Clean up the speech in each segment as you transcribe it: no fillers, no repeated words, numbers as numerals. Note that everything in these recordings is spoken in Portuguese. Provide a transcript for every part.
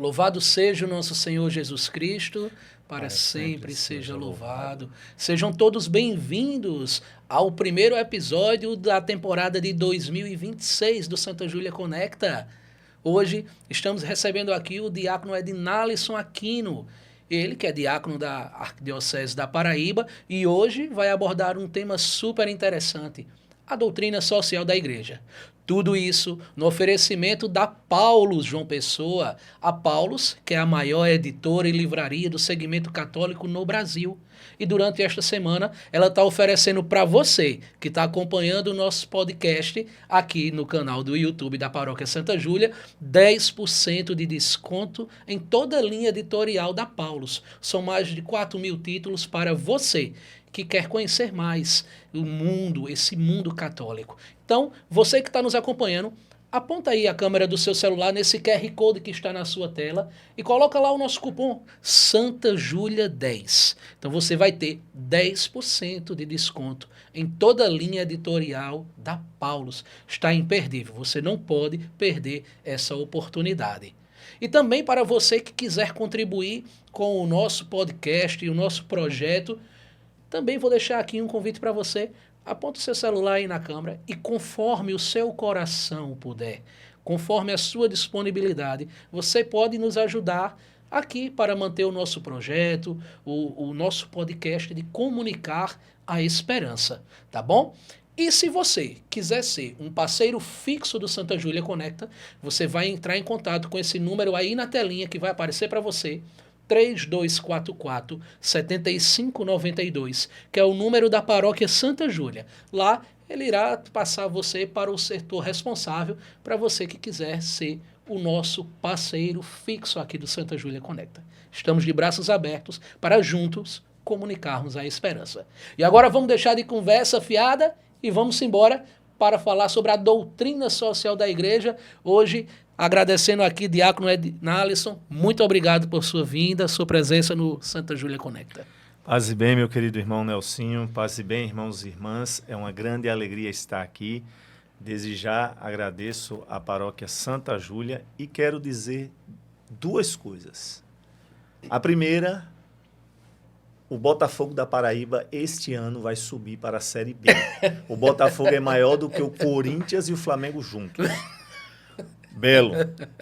Louvado seja o nosso Senhor Jesus Cristo, para Para sempre sempre seja seja louvado. Sejam todos bem-vindos ao primeiro episódio da temporada de 2026 do Santa Júlia Conecta. Hoje estamos recebendo aqui o diácono Ednalisson Aquino, ele que é diácono da Arquidiocese da Paraíba e hoje vai abordar um tema super interessante, a doutrina social da igreja. Tudo isso no oferecimento da Paulus João Pessoa, a Paulus, que é a maior editora e livraria do segmento católico no Brasil. E durante esta semana, ela está oferecendo para você, que está acompanhando o nosso podcast aqui no canal do YouTube da Paróquia Santa Júlia, 10% de desconto em toda a linha editorial da Paulus. São mais de 4.000 títulos para você que quer conhecer mais o mundo, esse mundo católico. Então, você que está nos acompanhando, aponta aí a câmera do seu celular nesse QR Code que está na sua tela e coloca lá o nosso cupom Santa Júlia 10. Então você vai ter 10% de desconto em toda a linha editorial da Paulus. Está imperdível, você não pode perder essa oportunidade. E também para você que quiser contribuir com o nosso podcast e o nosso projeto, também vou deixar aqui um convite para você. Aponta o seu celular aí na câmera e conforme o seu coração puder, conforme a sua disponibilidade, você pode nos ajudar aqui para manter o nosso projeto, o nosso podcast de comunicar a esperança, tá bom? E se você quiser ser um parceiro fixo do Santa Júlia Conecta, você vai entrar em contato com esse número aí na telinha que vai aparecer para você, 3244-7592, que é o número da paróquia Santa Júlia. Lá ele irá passar você para o setor responsável, para você que quiser ser o nosso parceiro fixo aqui do Santa Júlia Conecta. Estamos de braços abertos para juntos comunicarmos a esperança. E agora vamos deixar de conversa fiada e vamos embora para falar sobre a doutrina social da igreja. Hoje, agradecendo aqui, diácono Ednalisson, muito obrigado por sua vinda, sua presença no Santa Júlia Conecta. Paz e bem, meu querido irmão Nelsinho, paz e bem, irmãos e irmãs, é uma grande alegria estar aqui. Desde já agradeço a paróquia Santa Júlia e quero dizer duas coisas. A primeira, o Botafogo da Paraíba este ano vai subir para a Série B. O Botafogo é maior do que o Corinthians e o Flamengo juntos. Belo,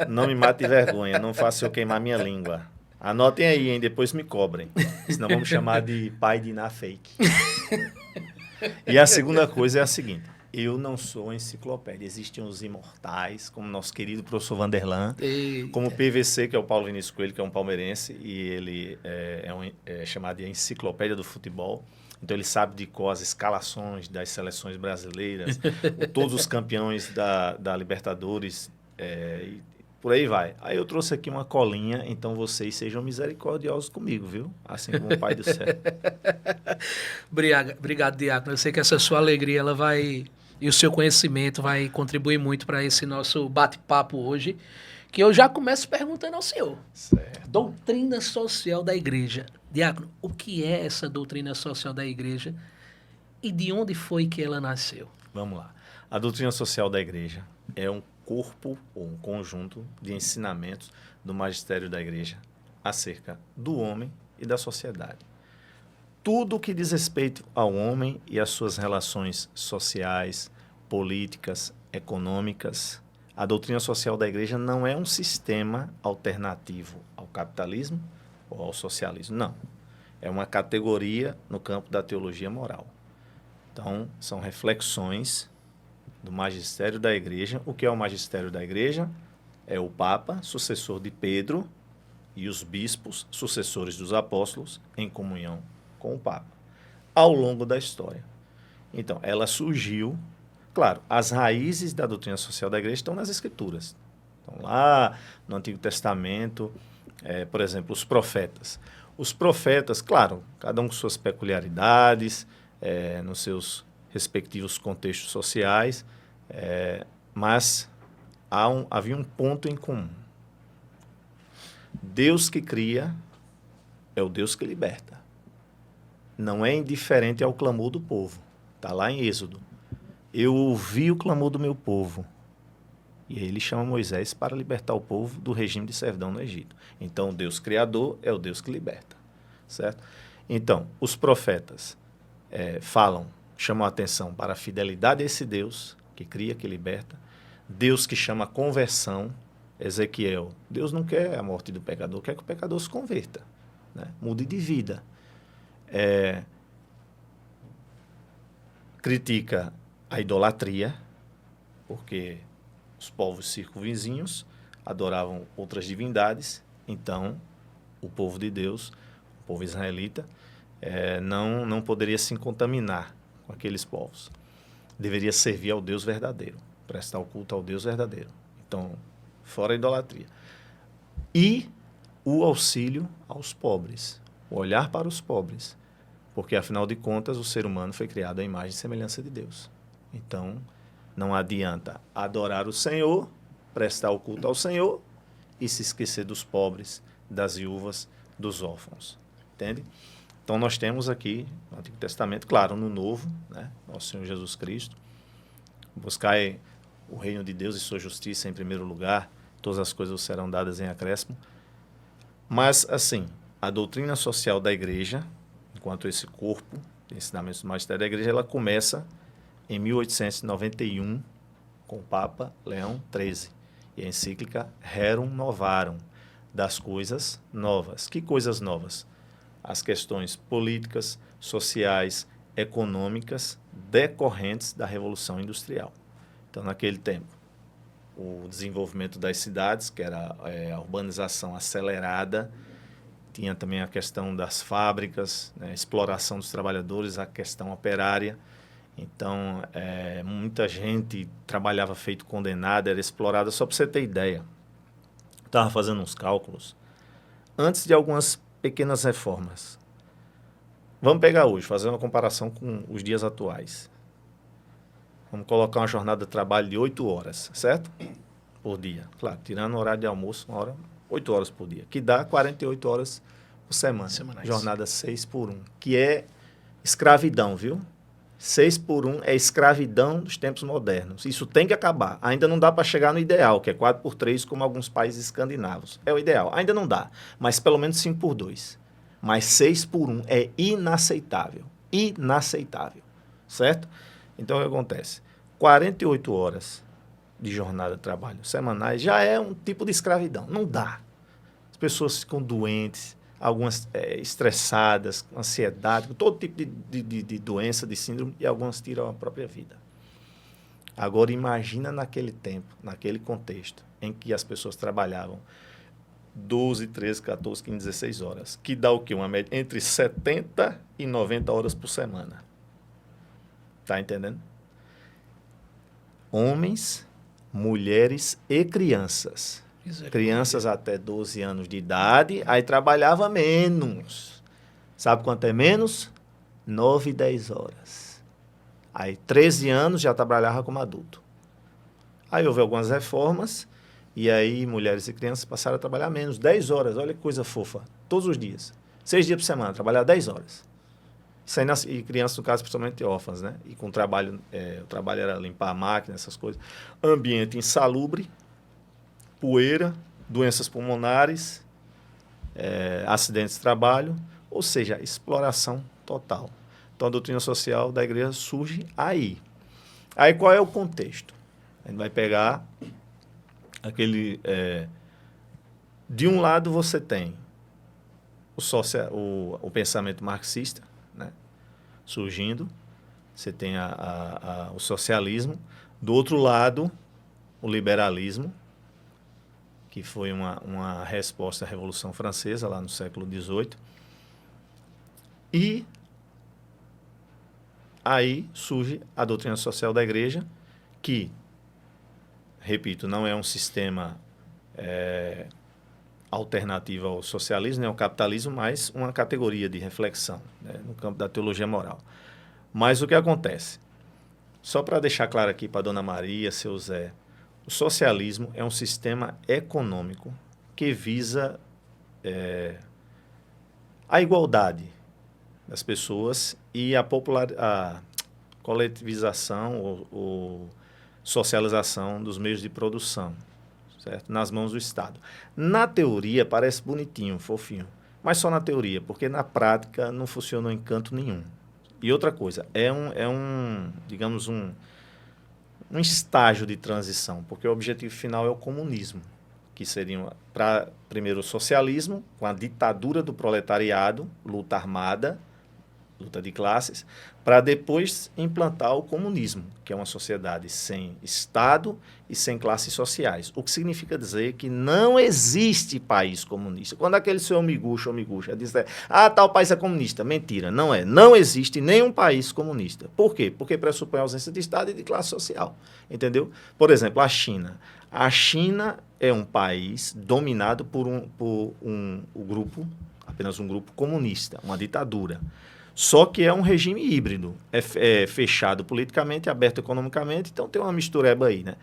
não me mate de vergonha, não faça eu queimar minha língua. Anotem aí, hein? Depois me cobrem. Senão vamos chamar de pai de Iná fake. E a segunda coisa é a seguinte. Eu não sou enciclopédia. Existem os imortais, como nosso querido professor Vanderlan, como o PVC, que é o Paulo Vinícius Coelho, que é um palmeirense, e ele é chamado de enciclopédia do futebol. Então ele sabe de cor as escalações das seleções brasileiras, todos os campeões da Libertadores, e por aí vai. Aí eu trouxe aqui uma colinha, então vocês sejam misericordiosos comigo, viu? Assim como o Pai do céu. Obrigado, diácono. Eu sei que essa sua alegria ela vai e o seu conhecimento vai contribuir muito para esse nosso bate-papo hoje, que eu já começo perguntando ao senhor. Certo. Doutrina social da igreja. Diácono, o que é essa doutrina social da igreja e de onde foi que ela nasceu? Vamos lá. A doutrina social da igreja é um corpo ou um conjunto de ensinamentos do magistério da igreja acerca do homem e da sociedade. Tudo que diz respeito ao homem e às suas relações sociais, políticas, econômicas. A doutrina social da igreja não é um sistema alternativo ao capitalismo ou ao socialismo, não. É uma categoria no campo da teologia moral. Então, são reflexões do magistério da igreja. O que é o magistério da igreja? É o Papa, sucessor de Pedro, e os bispos, sucessores dos apóstolos, em comunhão com o Papa, ao longo da história. Então, ela surgiu, claro, as raízes da doutrina social da igreja estão nas Escrituras. Estão lá no Antigo Testamento, por exemplo, os profetas. Os profetas, claro, cada um com suas peculiaridades, nos seus respectivos contextos sociais, mas havia um ponto em comum. Deus que cria é o Deus que liberta. Não é indiferente ao clamor do povo. Está lá em Êxodo. Eu ouvi o clamor do meu povo E aí ele chama Moisés para libertar o povo do regime de servidão no Egito. Então, o Deus Criador é o Deus que liberta, certo? Então, os profetas chamam a atenção para a fidelidade a esse Deus que cria, que liberta. Deus que chama a conversão. Ezequiel, Deus não quer a morte do pecador, quer que o pecador se converta, né? Mude de vida. Critica a idolatria, porque os povos circunvizinhos adoravam outras divindades, então o povo de Deus, o povo israelita, não poderia se contaminar com aqueles povos. Deveria servir ao Deus verdadeiro, prestar o culto ao Deus verdadeiro. Então, fora a idolatria. E o auxílio aos pobres, o olhar para os pobres, porque, afinal de contas, o ser humano foi criado à imagem e semelhança de Deus. Então, não adianta adorar o Senhor, prestar o culto ao Senhor e se esquecer dos pobres, das viúvas, dos órfãos. Entende? Então, nós temos aqui, no Antigo Testamento, claro, no Novo, né? Nosso Senhor Jesus Cristo, buscai o reino de Deus e sua justiça em primeiro lugar, todas as coisas serão dadas em acréscimo. Mas, assim, a doutrina social da igreja, enquanto esse corpo de ensinamentos do magistério da igreja, ela começa em 1891 com o Papa Leão XIII e a encíclica Rerum Novarum, das coisas novas. Que coisas novas? As questões políticas, sociais, econômicas decorrentes da Revolução Industrial. Então, naquele tempo, o desenvolvimento das cidades, que era a urbanização acelerada, tinha também a questão das fábricas, né, a exploração dos trabalhadores, a questão operária. Então, muita gente trabalhava feito condenada, era explorada. Só para você ter ideia, estava fazendo uns cálculos, antes de algumas pequenas reformas. Vamos pegar hoje, fazer uma comparação com os dias atuais. Vamos colocar uma jornada de trabalho de 8 horas, certo? Por dia. Claro, tirando o horário de almoço, 8 horas por dia, que dá 48 horas por semana. Semanais. Jornada 6 por 1, que é escravidão, viu? 6 por 1 é escravidão dos tempos modernos. Isso tem que acabar. Ainda não dá para chegar no ideal, que é 4 por 3, como alguns países escandinavos. É o ideal. Ainda não dá, mas pelo menos 5 por 2. Mas 6 por 1 é inaceitável. Inaceitável. Certo? Então, o que acontece? 48 horas de jornada de trabalho semanais já é um tipo de escravidão. Não dá. As pessoas ficam doentes, algumas estressadas, com ansiedade, com todo tipo de doença, de síndrome, e algumas tiram a própria vida. Agora, imagina naquele tempo, naquele contexto, em que as pessoas trabalhavam 12, 13, 14, 15, 16 horas, que dá o quê? Uma média entre 70 e 90 horas por semana. Tá entendendo? Homens, mulheres e crianças. Crianças até 12 anos de idade, aí trabalhava menos. Sabe quanto é menos? 9, 10 horas. Aí 13 anos já trabalhava como adulto. Aí houve algumas reformas, e aí mulheres e crianças passaram a trabalhar menos, 10 horas. Olha que coisa fofa. Todos os dias. 6 dias por semana, trabalhar 10 horas. Isso aí e crianças, no caso, principalmente órfãs, né? E com trabalho, o trabalho era limpar a máquina, essas coisas. Ambiente insalubre, poeira, doenças pulmonares, acidentes de trabalho, ou seja, exploração total. Então, a doutrina social da igreja surge aí. Aí, qual é o contexto? A gente vai pegar aquele... de um lado, você tem o pensamento marxista, né, surgindo. Você tem o socialismo. Do outro lado, o liberalismo, que foi uma resposta à Revolução Francesa, lá no século XVIII. E aí surge a doutrina social da igreja, que, repito, não é um sistema alternativo ao socialismo, nem ao capitalismo, mas uma categoria de reflexão, né, no campo da teologia moral. Mas o que acontece? Só para deixar claro aqui para a dona Maria, seu Zé, o socialismo é um sistema econômico que visa a igualdade das pessoas e a coletivização ou socialização dos meios de produção, certo? Nas mãos do Estado. Na teoria, parece bonitinho, fofinho, mas só na teoria, porque na prática não funcionou em canto nenhum. E outra coisa, digamos, um estágio de transição, porque o objetivo final é o comunismo, que seria, primeiro, o socialismo, com a ditadura do proletariado, luta armada, luta de classes, para depois implantar o comunismo, que é uma sociedade sem Estado e sem classes sociais. O que significa dizer que não existe país comunista. Quando aquele seu miguxa ou miguxa diz, tal país é comunista. Mentira, não é. Não existe nenhum país comunista. Por quê? Porque pressupõe a ausência de Estado e de classe social. Entendeu? Por exemplo, a China. A China é um país dominado por um grupo, apenas um grupo comunista, uma ditadura. Só que é um regime híbrido, é fechado politicamente, aberto economicamente, então tem uma mistureba aí, né?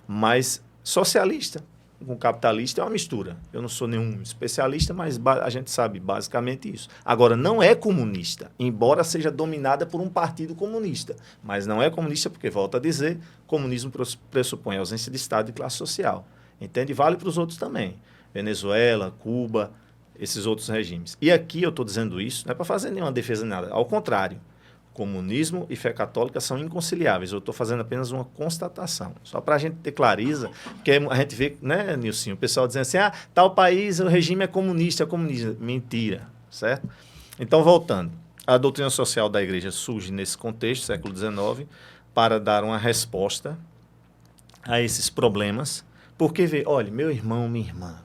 Mas socialista com capitalista é uma mistura. Eu não sou nenhum especialista, mas a gente sabe basicamente isso. Agora, não é comunista, embora seja dominada por um partido comunista, mas não é comunista porque, volto a dizer, comunismo pressupõe ausência de Estado e classe social. Entende? Vale para os outros também. Venezuela, Cuba, esses outros regimes. E aqui eu estou dizendo isso, não é para fazer nenhuma defesa nem nada. Ao contrário, comunismo e fé católica são inconciliáveis. Eu estou fazendo apenas uma constatação. Só para a gente ter clareza, porque a gente vê, né, Nilcinho, o pessoal dizendo assim, tal país, o regime é comunista, Mentira, certo? Então, voltando. A doutrina social da igreja surge nesse contexto, século XIX, para dar uma resposta a esses problemas. Porque, olha, meu irmão, minha irmã,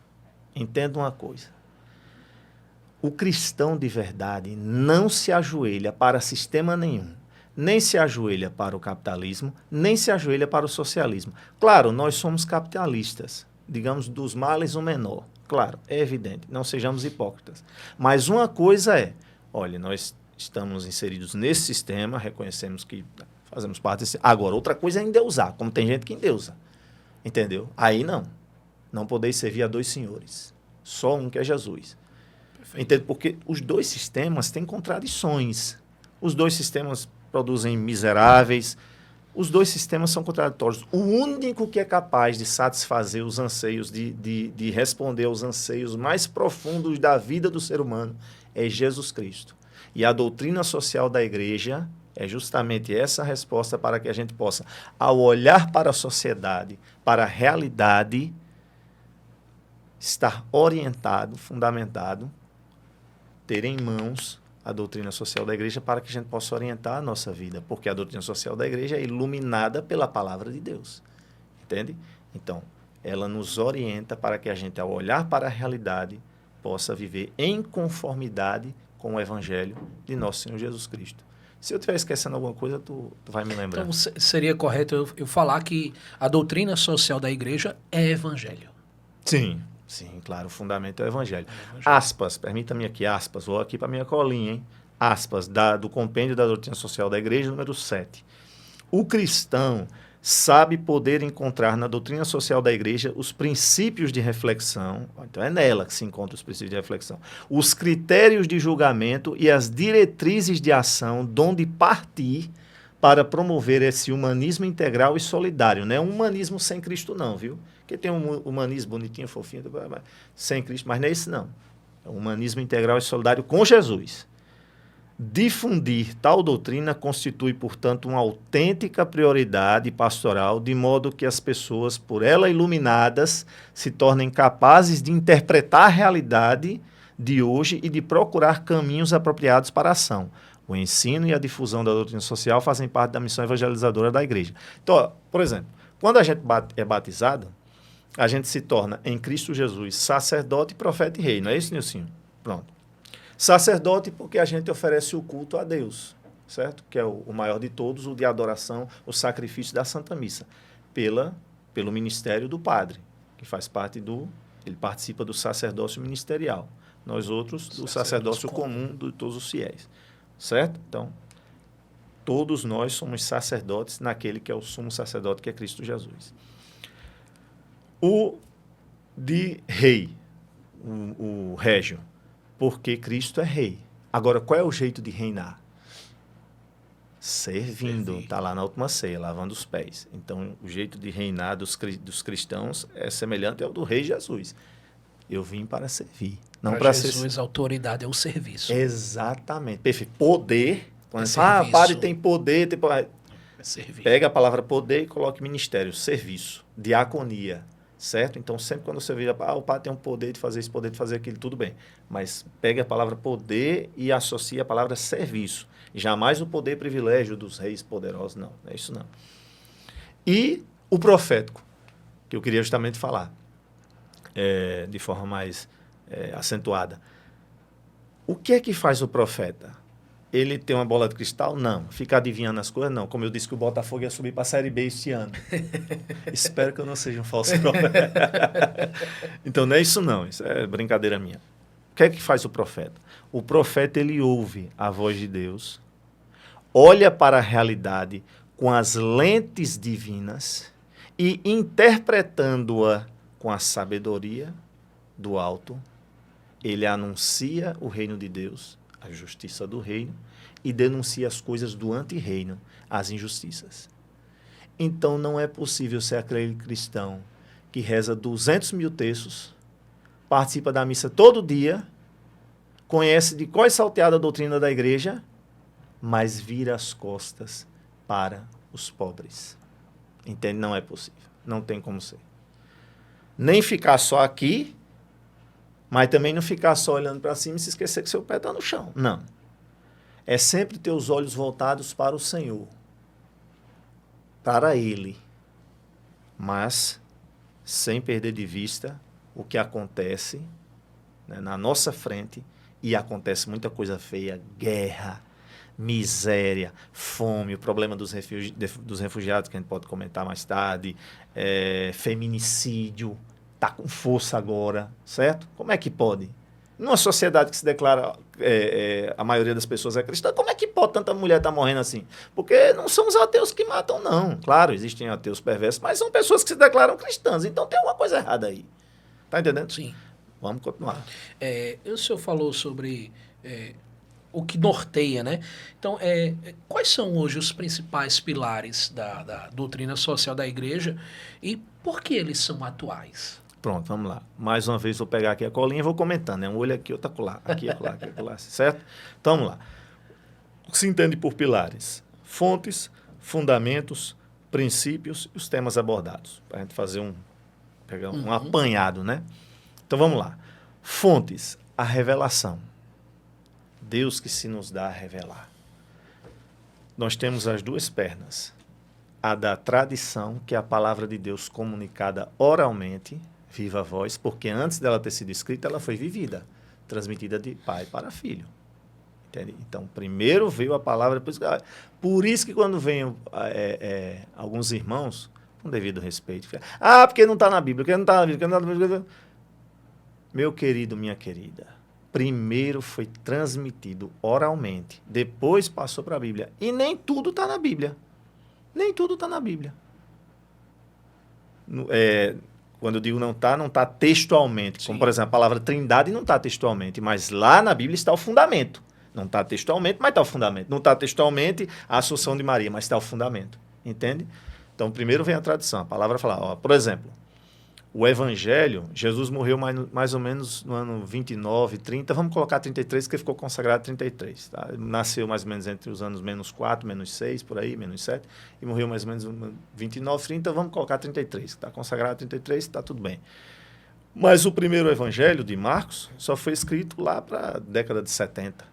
entenda uma coisa. O cristão de verdade não se ajoelha para sistema nenhum, nem se ajoelha para o capitalismo, nem se ajoelha para o socialismo. Claro, nós somos capitalistas, digamos, dos males o menor. Claro, é evidente, não sejamos hipócritas. Mas uma coisa é, olha, nós estamos inseridos nesse sistema, reconhecemos que fazemos parte desse... Agora, outra coisa é endeusar, como tem gente que endeusa, entendeu? Aí não podeis servir a dois senhores, só um que é Jesus. Entende? Porque os dois sistemas têm contradições. Os dois sistemas produzem miseráveis. Os dois sistemas são contraditórios. O único que é capaz de satisfazer os anseios, de responder aos anseios mais profundos da vida do ser humano é Jesus Cristo. E a doutrina social da igreja é justamente essa resposta para que a gente possa, ao olhar para a sociedade, para a realidade, estar orientado, fundamentado, ter em mãos a doutrina social da igreja para que a gente possa orientar a nossa vida, porque a doutrina social da igreja é iluminada pela palavra de Deus, entende? Então, ela nos orienta para que a gente, ao olhar para a realidade, possa viver em conformidade com o evangelho de nosso Senhor Jesus Cristo. Se eu estiver esquecendo alguma coisa, tu vai me lembrar. Então, seria correto eu falar que a doutrina social da igreja é evangelho. Sim. Sim, claro, o fundamento é o evangelho. Aspas, permita-me aqui, aspas, vou aqui para a minha colinha, hein? Aspas, do compêndio da doutrina social da igreja, número 7. O cristão sabe poder encontrar na doutrina social da igreja os princípios de reflexão, então é nela que se encontram os princípios de reflexão, os critérios de julgamento e as diretrizes de ação de onde partir para promover esse humanismo integral e solidário. Não é um humanismo sem Cristo não, viu? Porque tem um humanismo bonitinho, fofinho, sem Cristo, mas não é isso não. É um humanismo integral e solidário com Jesus. Difundir tal doutrina constitui, portanto, uma autêntica prioridade pastoral, de modo que as pessoas, por ela iluminadas, se tornem capazes de interpretar a realidade de hoje e de procurar caminhos apropriados para a ação. O ensino e a difusão da doutrina social fazem parte da missão evangelizadora da igreja. Então, ó, por exemplo, quando a gente é batizado, a gente se torna, em Cristo Jesus, sacerdote, profeta e rei. Não é isso, Nilcinho? Pronto. Sacerdote porque a gente oferece o culto a Deus, certo? Que é o maior de todos, o de adoração, o sacrifício da Santa Missa, pelo ministério do padre, que faz parte ele participa do sacerdócio ministerial. Nós outros, do sacerdócio comum de todos os fiéis, certo? Então, todos nós somos sacerdotes naquele que é o sumo sacerdote, que é Cristo Jesus. O de rei, o régio, porque Cristo é rei. Agora, qual é o jeito de reinar? Servindo. Está lá na última ceia, lavando os pés. Então, o jeito de reinar dos cristãos é semelhante ao do rei Jesus. Eu vim para servir. Não para Jesus, a autoridade é o serviço. Exatamente. Perfeito. Poder. Quando padre tem poder. Servir. Pega a palavra poder e coloque ministério, serviço, diaconia. Certo? Então, sempre quando você vê, o padre tem um poder de fazer isso, poder de fazer aquilo, tudo bem. Mas pega a palavra poder e associa a palavra serviço. Jamais o poder e privilégio dos reis poderosos, não. Não é isso, não. E o profético, que eu queria justamente falar, de forma mais acentuada. O que é que faz o profeta? Ele tem uma bola de cristal? Não. Fica adivinhando as coisas? Não. Como eu disse que o Botafogo ia subir para a Série B este ano. Espero que eu não seja um falso profeta. Então, não é isso não. Isso é brincadeira minha. O que é que faz o profeta? O profeta, ele ouve a voz de Deus, olha para a realidade com as lentes divinas e, interpretando-a com a sabedoria do alto, ele anuncia o reino de Deus, a justiça do reino, e denuncia as coisas do antirreino, as injustiças. Então, não é possível ser aquele cristão que reza 200 mil terços, participa da missa todo dia, conhece de qual é salteada a doutrina da igreja, mas vira as costas para os pobres. Entende? Não é possível. Não tem como ser. Nem ficar só aqui, mas também não ficar só olhando para cima e se esquecer que seu pé está no chão. Não. É sempre ter os olhos voltados para o Senhor, para Ele, mas sem perder de vista o que acontece, né, na nossa frente, e acontece muita coisa feia, guerra, miséria, fome, o problema dos refugiados, que a gente pode comentar mais tarde, feminicídio, está com força agora, certo? Como é que pode? Numa sociedade que se declara, a maioria das pessoas é cristã, como é que pode tanta mulher estar morrendo assim? Porque não são os ateus que matam, não. Claro, existem ateus perversos, mas são pessoas que se declaram cristãs, então tem alguma coisa errada aí. Tá entendendo? Sim. Vamos continuar. O senhor falou sobre o que norteia, né? Então, quais são hoje os principais pilares da doutrina social da igreja e por que eles são atuais? Pronto, vamos lá. Mais uma vez vou pegar aqui a colinha e vou comentando. Um olho aqui, outro acolá. Aqui, acolá, aqui, acolá. Certo? Então, vamos lá. O que se entende por pilares? Fontes, fundamentos, princípios e os temas abordados. Para a gente fazer pegar um apanhado, né? Então, vamos lá. Fontes, a revelação. Deus que se nos dá a revelar. Nós temos as duas pernas. A da tradição, que é a palavra de Deus comunicada oralmente, viva voz, porque antes dela ter sido escrita, ela foi vivida, transmitida de pai para filho. Entende? Então, primeiro veio a palavra, depois... Por isso que quando vem alguns irmãos, com devido respeito, porque não está na Bíblia, porque não está na Bíblia, porque não está na Bíblia. Meu querido, minha querida, primeiro foi transmitido oralmente, depois passou para a Bíblia. E nem tudo está na Bíblia. Nem tudo está na Bíblia. Quando eu digo não está textualmente. Sim. Como, por exemplo, a palavra trindade não está textualmente, mas lá na Bíblia está o fundamento. Não está textualmente, mas está o fundamento. Não está textualmente a Assunção de Maria, mas está o fundamento. Entende? Então, primeiro vem a tradição. A palavra fala, por exemplo, o Evangelho, Jesus morreu mais ou menos no ano 29, 30, vamos colocar 33, porque ficou consagrado 33. Tá? Nasceu mais ou menos entre os anos -4, -6, por aí, -7, e morreu mais ou menos 29, 30, vamos colocar 33. Está consagrado 33, está tudo bem. Mas o primeiro Evangelho de Marcos só foi escrito lá para a década de 70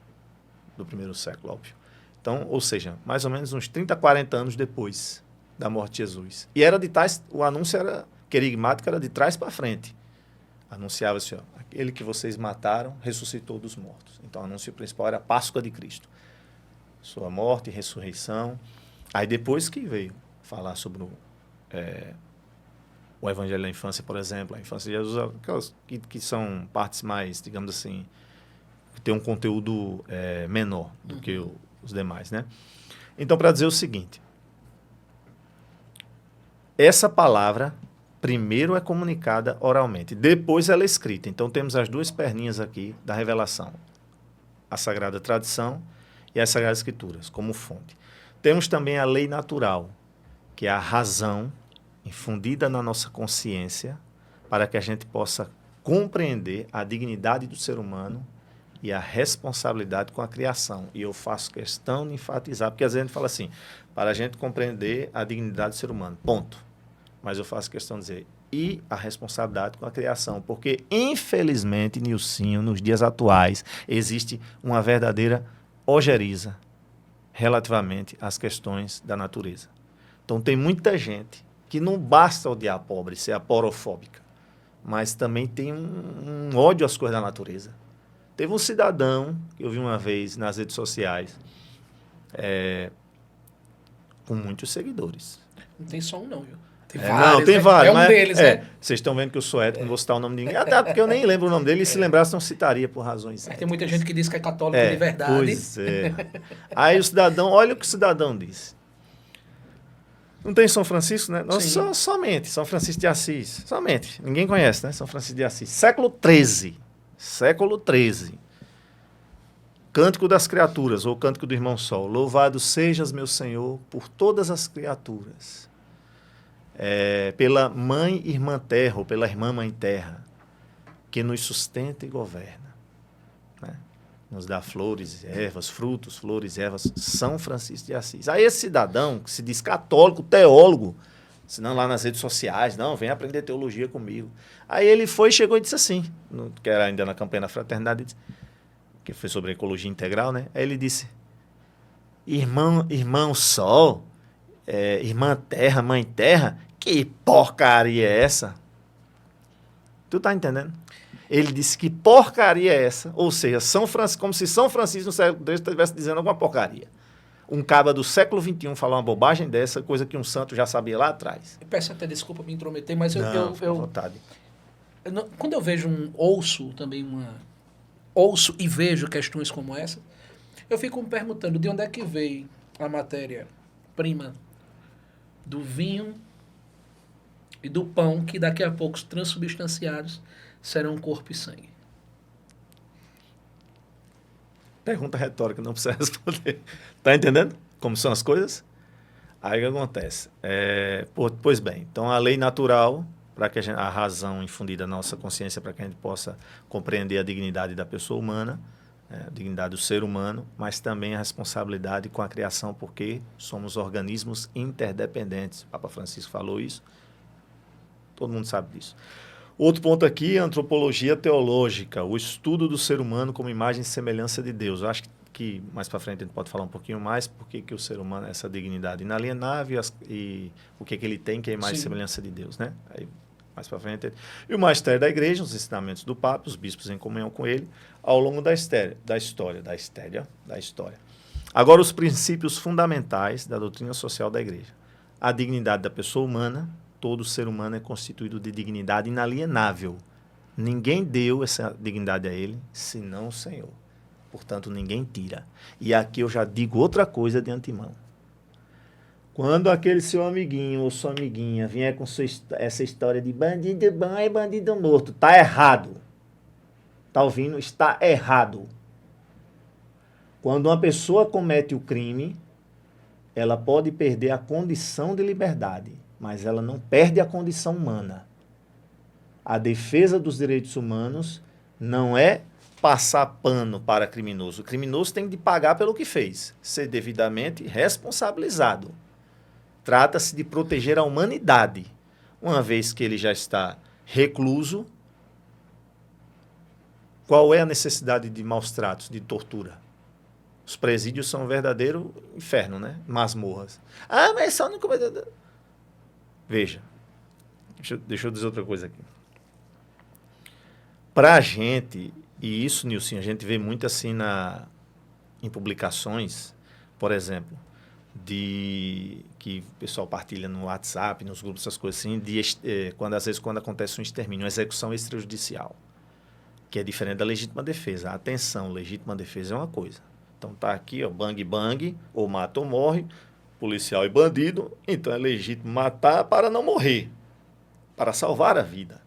do primeiro século, óbvio. Então, ou seja, mais ou menos uns 30, 40 anos depois da morte de Jesus. E era de tais, o anúncio era... querigmático, era de trás para frente. Anunciava-se, aquele que vocês mataram ressuscitou dos mortos. Então, o anúncio principal era a Páscoa de Cristo. Sua morte e ressurreição. Aí depois que veio falar sobre o Evangelho da Infância, por exemplo, a infância de Jesus, aquelas que são partes mais, digamos assim, que tem um conteúdo menor do que os demais, né? Então, para dizer o seguinte, essa palavra primeiro é comunicada oralmente, depois ela é escrita. Então, temos as duas perninhas aqui da revelação. A Sagrada Tradição e as Sagradas Escrituras, como fonte. Temos também a lei natural, que é a razão infundida na nossa consciência para que a gente possa compreender a dignidade do ser humano e a responsabilidade com a criação. E eu faço questão de enfatizar, porque às vezes a gente fala assim, para a gente compreender a dignidade do ser humano, ponto. Mas eu faço questão de dizer, e a responsabilidade com a criação, porque infelizmente, Nilcinho, nos dias atuais, existe uma verdadeira ojeriza relativamente às questões da natureza. Então tem muita gente que não basta odiar a pobre, ser aporofóbica, mas também tem um ódio às coisas da natureza. Teve um cidadão, que eu vi uma vez nas redes sociais, com muitos seguidores. Não tem só um não, viu? Tem não, tem vários. É um deles, né? Vocês estão vendo que eu sou ético, não vou citar o nome de ninguém. Até porque eu nem lembro o nome dele, e se lembrasse não citaria por razões éticas. Tem muita gente que diz que é católico de verdade. Pois é. Aí o cidadão, olha o que o cidadão disse. Não tem São Francisco, né? Nossa, somente São Francisco de Assis. Somente. Ninguém conhece, né? São Francisco de Assis. Século XIII. Século XIII. Cântico das criaturas, ou Cântico do Irmão Sol. Louvado sejas, meu Senhor, por todas as criaturas. Pela Mãe Irmã Terra, ou pela Irmã Mãe Terra, que nos sustenta e governa. Né? Nos dá flores, ervas, frutos, flores, ervas. São Francisco de Assis. Aí esse cidadão, que se diz católico, teólogo, senão lá nas redes sociais, não, vem aprender teologia comigo. Aí ele chegou e disse assim, que era ainda na campanha da fraternidade, que foi sobre ecologia integral, né? Aí ele disse, irmão Sol, Irmã Terra, Mãe Terra, que porcaria é essa? Tu tá entendendo? Ele disse que porcaria é essa, ou seja, como se São Francisco no século XIII estivesse dizendo alguma porcaria. Um cabra do século XXI falar uma bobagem dessa, coisa que um santo já sabia lá atrás. Eu peço até desculpa me intrometer, mas fica à vontade. Quando eu vejo ouço e vejo questões como essa, eu fico me perguntando de onde é que veio a matéria-prima do vinho e do pão que daqui a pouco transubstanciados serão corpo e sangue. Pergunta retórica, não precisa responder. Tá entendendo como são as coisas? Aí o que acontece? Pois bem, então a lei natural, para que a razão infundida na nossa consciência, para que a gente possa compreender a dignidade da pessoa humana, a dignidade do ser humano, mas também a responsabilidade com a criação, porque somos organismos interdependentes. O Papa Francisco falou isso, todo mundo sabe disso. Outro ponto aqui, a antropologia teológica, o estudo do ser humano como imagem e semelhança de Deus. Eu acho que mais para frente a gente pode falar um pouquinho mais porque que o ser humano é essa dignidade inalienável e o que ele tem, que é a imagem e semelhança de Deus, né? Aí, mais para frente. E o magistério da igreja, os ensinamentos do Papa, os bispos em comunhão com ele, ao longo da história. Agora, os princípios fundamentais da doutrina social da igreja. A dignidade da pessoa humana. Todo ser humano é constituído de dignidade inalienável. Ninguém deu essa dignidade a ele, senão o Senhor. Portanto, ninguém tira. E aqui eu já digo outra coisa de antemão. Quando aquele seu amiguinho ou sua amiguinha vier com essa história de bandido bom é bandido morto, está errado. Está ouvindo? Está errado. Quando uma pessoa comete o crime, ela pode perder a condição de liberdade, mas ela não perde a condição humana. A defesa dos direitos humanos não é passar pano para criminoso. O criminoso tem de pagar pelo que fez, ser devidamente responsabilizado. Trata-se de proteger a humanidade. Uma vez que ele já está recluso, qual é a necessidade de maus tratos, de tortura? Os presídios são um verdadeiro inferno, né? Masmorras. Ah, mas só não... Veja, deixa eu dizer outra coisa aqui. Para a gente, e isso, Nilson, a gente vê muito assim em publicações, por exemplo, que o pessoal partilha no WhatsApp, nos grupos, essas coisas assim, às vezes quando acontece um extermínio, uma execução extrajudicial, que é diferente da legítima defesa. Atenção, legítima defesa é uma coisa. Então tá aqui, ó, bang bang, ou mata ou morre, policial e bandido, então é legítimo matar para não morrer, para salvar a vida.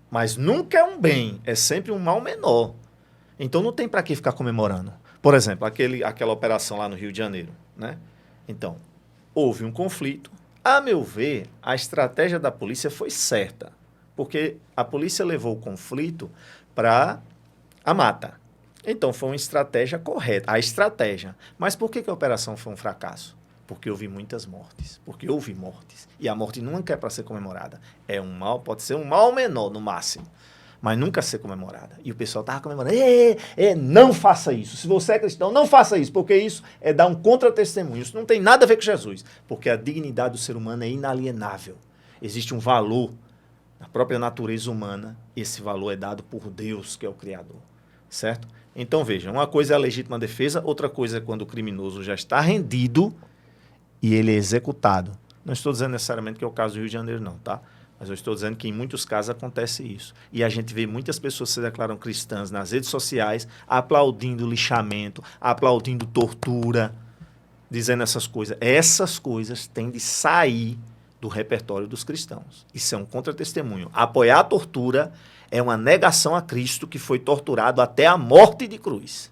Mas nunca é um bem, é sempre um mal menor. Então não tem para que ficar comemorando. Por exemplo, aquela operação lá no Rio de Janeiro, né? Então, houve um conflito. A meu ver, a estratégia da polícia foi certa, porque a polícia levou o conflito para a mata. Então, foi uma estratégia correta, a estratégia. Mas por que a operação foi um fracasso? Porque houve muitas mortes. Porque houve mortes. E a morte nunca é para ser comemorada. É um mal, pode ser um mal menor, no máximo, mas nunca ser comemorada. E o pessoal estava comemorando. Não faça isso. Se você é cristão, não faça isso, porque isso é dar um contra-testemunho. Isso não tem nada a ver com Jesus, porque a dignidade do ser humano é inalienável. Existe um valor na própria natureza humana. Esse valor é dado por Deus, que é o Criador. Certo? Então, veja, uma coisa é a legítima defesa, outra coisa é quando o criminoso já está rendido e ele é executado. Não estou dizendo necessariamente que é o caso do Rio de Janeiro, não, tá? Mas eu estou dizendo que em muitos casos acontece isso. E a gente vê muitas pessoas que se declaram cristãs nas redes sociais aplaudindo lixamento, aplaudindo tortura, dizendo essas coisas. Essas coisas têm de sair do repertório dos cristãos. Isso é um contra-testemunho. Apoiar a tortura é uma negação a Cristo que foi torturado até a morte de cruz.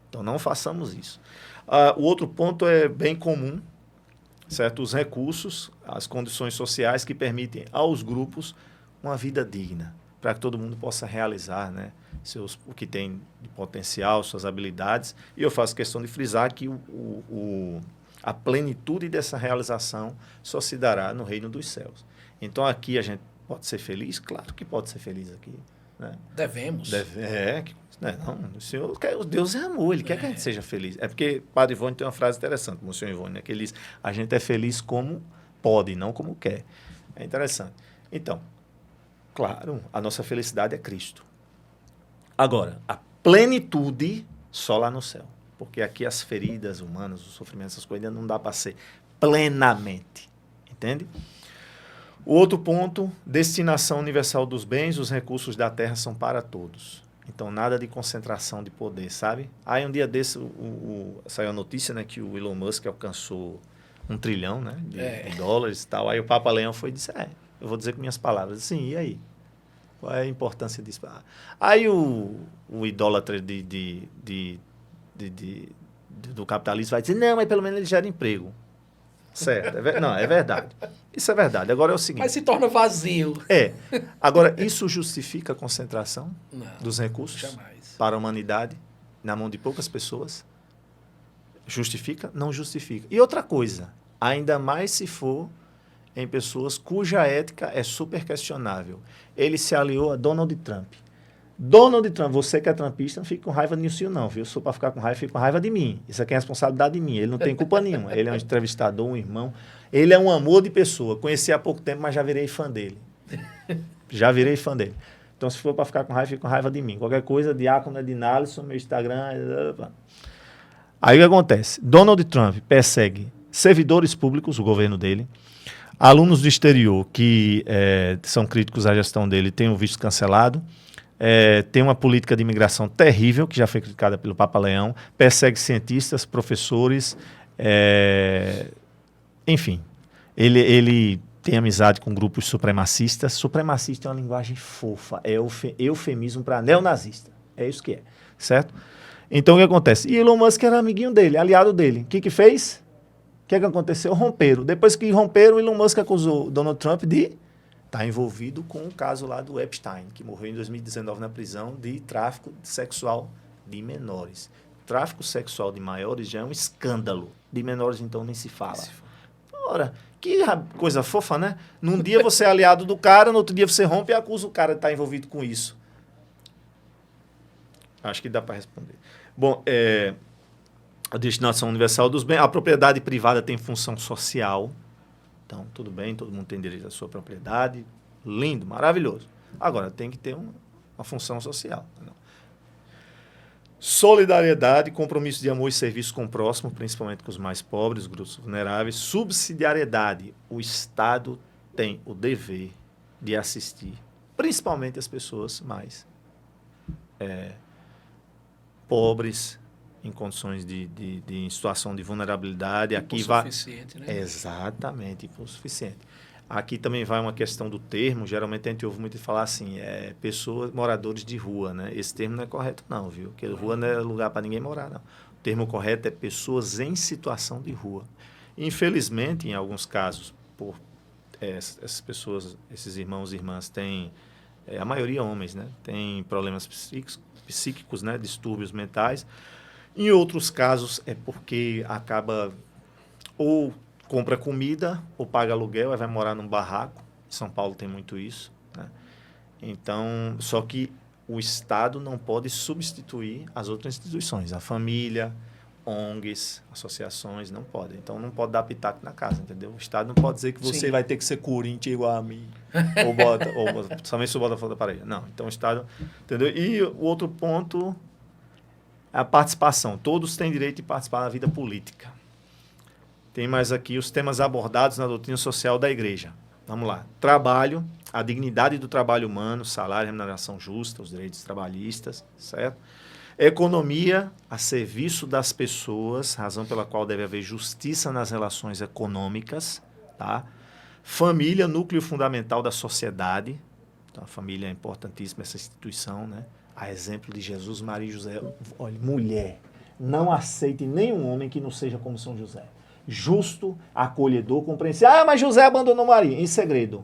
Então não façamos isso. O outro ponto é bem comum, certo? Os recursos, as condições sociais que permitem aos grupos uma vida digna, para que todo mundo possa realizar, né, o que tem de potencial, suas habilidades. E eu faço questão de frisar que a plenitude dessa realização só se dará no reino dos céus. Então aqui a gente pode ser feliz? Claro que pode ser feliz aqui. Né? Devemos. O Senhor quer, Deus é amor, Ele quer que a gente seja feliz. É porque Padre Ivone tem uma frase interessante, o Senhor Ivone, né, que ele diz, a gente é feliz como pode, não como quer. É interessante. Então, claro, a nossa felicidade é Cristo. Agora, a plenitude só lá no céu. Porque aqui as feridas humanas, os sofrimentos, essas coisas, não dá para ser plenamente. Entende? O outro ponto, destinação universal dos bens, os recursos da terra são para todos. Então, nada de concentração de poder, sabe? Aí, um dia desse, saiu a notícia, né, que o Elon Musk alcançou 1 trilhão, né, de dólares e tal. Aí o Papa Leão foi e disse, eu vou dizer com minhas palavras. Sim, e aí? Qual é a importância disso? Aí o idólatra do capitalismo vai dizer, não, mas pelo menos ele gera emprego. Certo. Não, é verdade. Isso é verdade. Agora é o seguinte... Mas se torna vazio. Agora, isso justifica a concentração dos recursos jamais. Para a humanidade na mão de poucas pessoas? Justifica? Não justifica. E outra coisa, ainda mais se for em pessoas cuja ética é super questionável. Ele se aliou a Donald Trump. Donald Trump, você que é trumpista, não fique com raiva nisso não, viu? Se for para ficar com raiva, fique com raiva de mim. Isso aqui é responsabilidade de mim. Ele não tem culpa nenhuma. Ele é um entrevistador, um irmão. Ele é um amor de pessoa. Conheci há pouco tempo, mas já virei fã dele. Já virei fã dele. Então, se for para ficar com raiva, fique com raiva de mim. Qualquer coisa, Diácono Edinalisson, meu Instagram... Aí o que acontece? Donald Trump persegue servidores públicos, o governo dele, alunos do exterior que são críticos à gestão dele, têm o visto cancelado, tem uma política de imigração terrível, que já foi criticada pelo Papa Leão, persegue cientistas, professores, enfim. Ele tem amizade com grupos supremacistas. Supremacista é uma linguagem fofa, é eufemismo para neonazista. É isso que é, certo? Então, o que acontece? E Elon Musk era amiguinho dele, aliado dele. O que fez? O que aconteceu? Romperam. Depois que romperam, Elon Musk acusou Donald Trump de estar envolvido com o caso lá do Epstein, que morreu em 2019 na prisão de tráfico sexual de menores. Tráfico sexual de maiores já é um escândalo. De menores, então, nem se fala. Ora, que coisa fofa, né? Num dia você é aliado do cara, no outro dia você rompe e acusa o cara de estar envolvido com isso. Acho que dá para responder. Bom, a destinação universal dos bens, a propriedade privada tem função social. Então, tudo bem, todo mundo tem direito à sua propriedade. Lindo, maravilhoso. Agora, tem que ter uma função social. Não. Solidariedade, compromisso de amor e serviço com o próximo, principalmente com os mais pobres, grupos vulneráveis. Subsidiariedade, o Estado tem o dever de assistir, principalmente as pessoas mais pobres, em condições em situação de vulnerabilidade. Aqui vai suficiente, né? Exatamente, insuficiente. Aqui também vai uma questão do termo. Geralmente a gente ouve muito falar assim, pessoas, moradores de rua, né? Esse termo não é correto não, viu? Porque rua não é lugar para ninguém morar, não. O termo correto é pessoas em situação de rua. Infelizmente, em alguns casos, essas pessoas, esses irmãos e irmãs têm, a maioria homens, né? Tem problemas psíquicos, né? Distúrbios mentais. Em outros casos, é porque acaba ou compra comida ou paga aluguel, aí vai morar num barraco. Em São Paulo tem muito isso, né? Então, só que o Estado não pode substituir as outras instituições. A família, ONGs, associações, não podem. Então, não pode dar pitaco na casa, entendeu? O Estado não pode dizer que você vai ter que ser Corinthians igual a mim. ou somente se o Botafogo da Paraíba. Não. Então, o Estado... Entendeu? E o outro ponto é a participação. Todos têm direito de participar da vida política. Tem mais aqui os temas abordados na doutrina social da Igreja. Vamos lá. Trabalho, a dignidade do trabalho humano, salário, remuneração justa, os direitos trabalhistas, certo? Economia, a serviço das pessoas, razão pela qual deve haver justiça nas relações econômicas, tá? Família, núcleo fundamental da sociedade. Então, a família é importantíssima, essa instituição, né? A exemplo de Jesus, Maria e José. Olha, mulher, não aceite nenhum homem que não seja como São José. Justo, acolhedor, compreensível. Ah, mas José abandonou Maria, em segredo.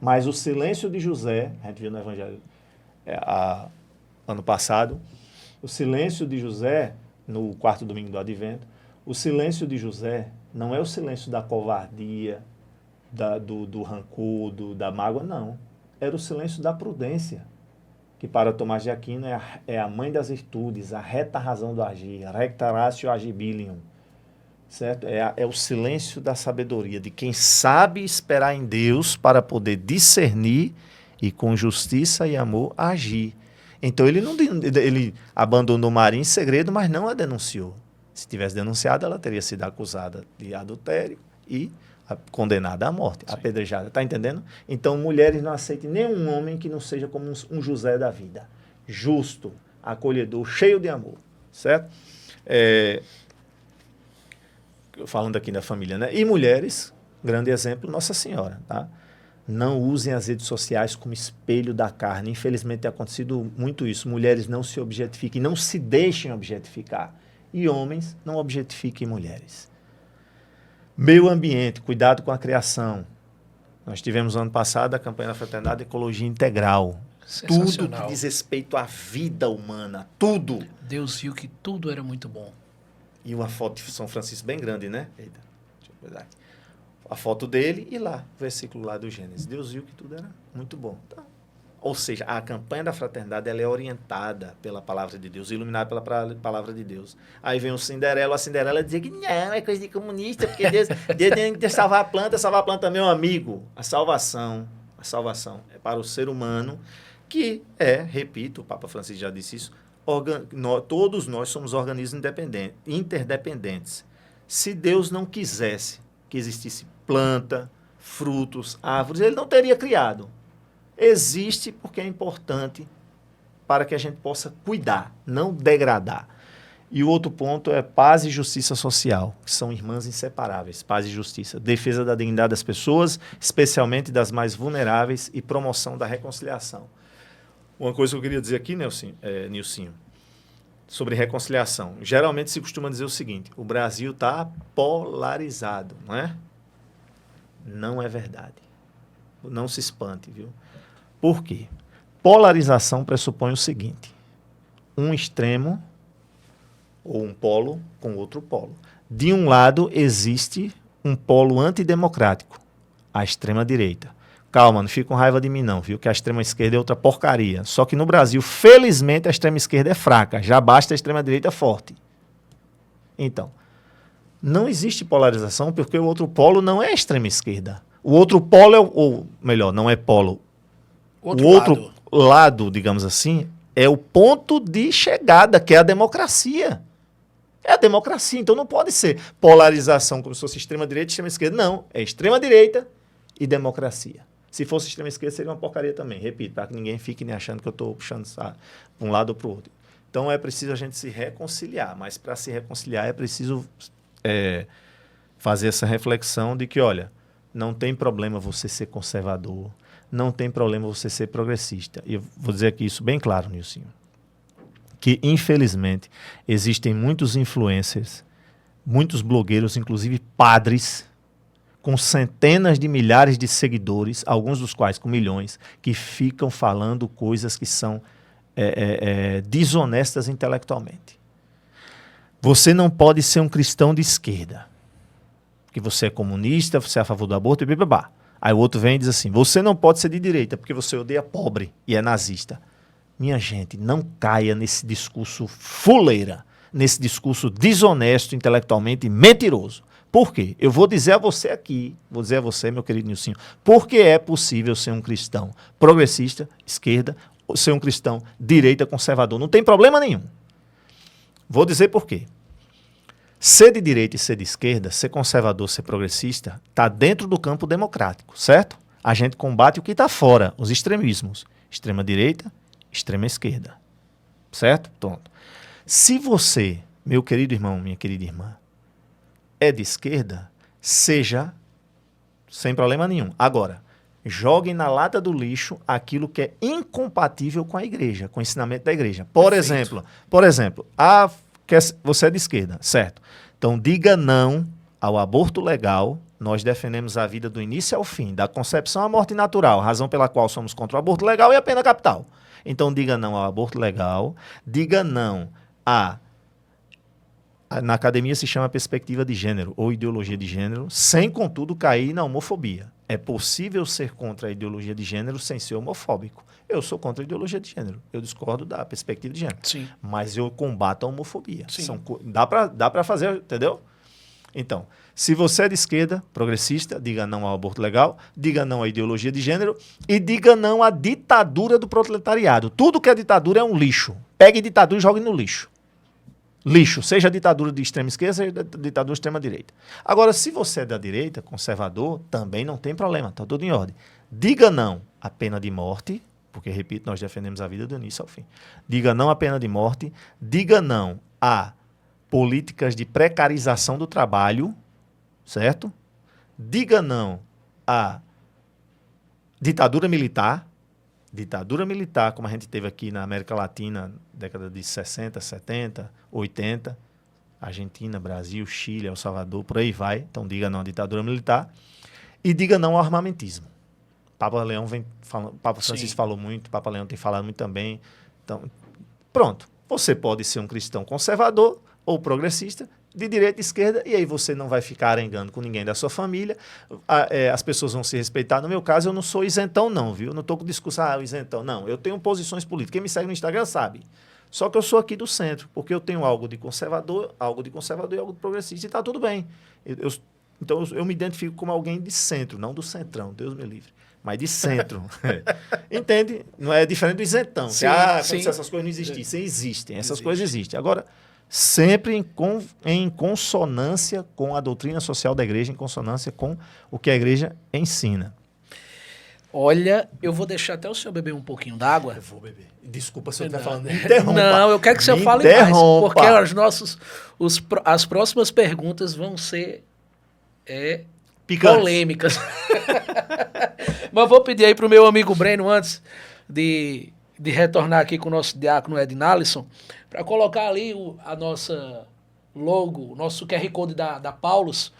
Mas o silêncio de José, a gente viu no Evangelho ano passado, o silêncio de José, no quarto domingo do Advento, o silêncio de José não é o silêncio da covardia, do rancor, da mágoa, não. Era o silêncio da prudência, que para Tomás de Aquino é a mãe das virtudes, a reta razão do agir, recta ratio agibilium. Certo? É o silêncio da sabedoria, de quem sabe esperar em Deus para poder discernir e com justiça e amor agir. Então ele abandonou Maria em segredo, mas não a denunciou. Se tivesse denunciado, ela teria sido acusada de adultério e condenada à morte, apedrejada. Está entendendo? Então, mulheres não aceitem nenhum homem que não seja como um José da vida. Justo, acolhedor, cheio de amor. Certo? Falando aqui da família, né? E mulheres, grande exemplo, Nossa Senhora, tá? Não usem as redes sociais como espelho da carne. Infelizmente tem acontecido muito isso. Mulheres não se objetifiquem, não se deixem objetificar. E homens não objetifiquem mulheres. Meio ambiente, cuidado com a criação. Nós tivemos ano passado a campanha da Fraternidade Ecologia Integral. Tudo que diz respeito à vida humana, tudo. Deus viu que tudo era muito bom. E uma foto de São Francisco bem grande, né? Eita, deixa eu ver aqui. A foto dele e lá, o versículo lá do Gênesis. Deus viu que tudo era muito bom. Então, ou seja, a campanha da fraternidade ela é orientada pela palavra de Deus, iluminada pela palavra de Deus. Aí vem o Cinderela, a Cinderela dizer que não, é coisa de comunista, porque Deus tem que salvar a planta, meu amigo. A salvação é para o ser humano, que repito, o Papa Francisco já disse isso, todos nós somos organismos interdependentes. Se Deus não quisesse que existisse planta, frutos, árvores, ele não teria criado. Existe porque é importante para que a gente possa cuidar, não degradar. E o outro ponto é paz e justiça social, que são irmãs inseparáveis, paz e justiça. Defesa da dignidade das pessoas, especialmente das mais vulneráveis, e promoção da reconciliação. Uma coisa que eu queria dizer aqui, Nilcinho, sobre reconciliação. Geralmente se costuma dizer o seguinte, o Brasil está polarizado, não é? Não é verdade. Não se espante, viu? Por quê? Polarização pressupõe o seguinte, um extremo ou um polo com outro polo. De um lado existe um polo antidemocrático, a extrema-direita. Calma, não fica com raiva de mim não, viu? Que a extrema-esquerda é outra porcaria. Só que no Brasil, felizmente, a extrema-esquerda é fraca. Já basta a extrema-direita forte. Então, não existe polarização porque o outro polo não é a extrema-esquerda. O outro polo é, ou melhor, não é polo. O outro lado, digamos assim, é o ponto de chegada, que é a democracia. É a democracia. Então não pode ser polarização como se fosse extrema-direita e extrema-esquerda. Não, é extrema-direita e democracia. Se fosse extrema-esquerda, seria uma porcaria também. Repito, para que ninguém fique nem achando que eu estou puxando para um lado ou para o outro. Então é preciso a gente se reconciliar, mas para se reconciliar é preciso fazer essa reflexão de que, olha, não tem problema você ser conservador, não tem problema você ser progressista. E eu vou dizer aqui isso bem claro, Nilcinho, que infelizmente existem muitos influencers muitos blogueiros, inclusive padres, com centenas de milhares de seguidores, alguns dos quais com milhões, que ficam falando coisas que são desonestas intelectualmente. Você não pode ser um cristão de esquerda, porque você é comunista, você é a favor do aborto e blá. Aí o outro vem e diz assim, você não pode ser de direita, porque você odeia pobre e é nazista. Minha gente, não caia nesse discurso fuleira, nesse discurso desonesto intelectualmente mentiroso. Por quê? Eu vou dizer a você aqui, vou dizer a você, meu querido Nilcinho, porque é possível ser um cristão progressista, esquerda, ou ser um cristão direita, conservador. Não tem problema nenhum. Vou dizer por quê. Ser de direita e ser de esquerda, ser conservador, ser progressista, está dentro do campo democrático, certo? A gente combate o que está fora, os extremismos. Extrema direita, extrema esquerda. Certo? Pronto. Se você, meu querido irmão, minha querida irmã, é de esquerda, seja sem problema nenhum. Agora, joguem na lata do lixo aquilo que é incompatível com a igreja, com o ensinamento da igreja. Por exemplo, você é de esquerda, certo? Então, diga não ao aborto legal. Nós defendemos a vida do início ao fim, da concepção à morte natural, razão pela qual somos contra o aborto legal e a pena capital. Então, diga não ao aborto legal, diga não na academia se chama perspectiva de gênero ou ideologia de gênero, sem, contudo, cair na homofobia. É possível ser contra a ideologia de gênero sem ser homofóbico. Eu sou contra a ideologia de gênero. Eu discordo da perspectiva de gênero. Sim. Mas eu combato a homofobia. Sim. Dá pra fazer, entendeu? Então, se você é de esquerda, progressista, diga não ao aborto legal, diga não à ideologia de gênero e diga não à ditadura do proletariado. Tudo que é ditadura é um lixo. Pegue ditadura e jogue no lixo. Lixo, seja ditadura de extrema esquerda, seja ditadura de extrema direita. Agora, se você é da direita, conservador, também não tem problema, está tudo em ordem. Diga não à pena de morte, porque, repito, nós defendemos a vida do início ao fim. Diga não à pena de morte, diga não a políticas de precarização do trabalho, certo? Diga não à ditadura militar. Ditadura militar, como a gente teve aqui na América Latina, década de 60, 70, 80, Argentina, Brasil, Chile, El Salvador, por aí vai. Então, diga não à ditadura militar e diga não ao armamentismo. Papa Leão vem falando, Papa Francisco falou muito, Papa Leão tem falado muito também. Então, pronto. Você pode ser um cristão conservador ou progressista, de direita e esquerda, e aí você não vai ficar arengando com ninguém da sua família, as pessoas vão se respeitar. No meu caso, eu não sou isentão não, viu? Eu não estou com o discurso, isentão. Não, eu tenho posições políticas. Quem me segue no Instagram sabe. Só que eu sou aqui do centro, porque eu tenho algo de conservador e algo de progressista, e está tudo bem. Então, eu me identifico como alguém de centro, não do centrão, Deus me livre. Mas de centro. Entende? Não é diferente do isentão. Sim, como sim. se essas coisas não existissem. Existem. Essas coisas existem. Agora, sempre em consonância com a doutrina social da igreja, em consonância com o que a igreja ensina. Olha, eu vou deixar até o senhor beber um pouquinho d'água. Eu vou beber. Desculpa se eu estiver falando. Me interrompa. Não, eu quero que o senhor fale mais, porque as próximas perguntas vão ser polêmicas. Mas vou pedir aí para o meu amigo Breno, antes de retornar aqui com o nosso diácono Ednalisson, para colocar ali a nossa logo, o nosso QR Code da Paulus,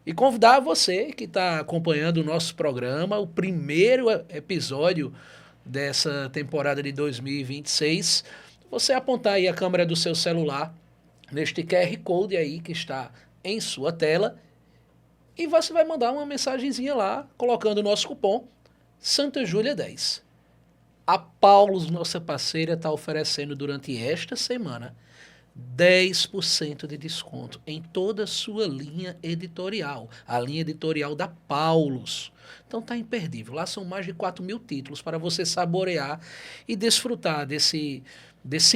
e convidar você que está acompanhando o nosso programa, o primeiro episódio dessa temporada de 2026, você apontar aí a câmera do seu celular neste QR Code aí que está em sua tela, e você vai mandar uma mensagenzinha lá, colocando o nosso cupom Santa Júlia 10. A Paulus, nossa parceira, está oferecendo durante esta semana 10% de desconto em toda a sua linha editorial. A linha editorial da Paulus. Então tá imperdível. Lá são mais de 4.000 títulos para você saborear e desfrutar desse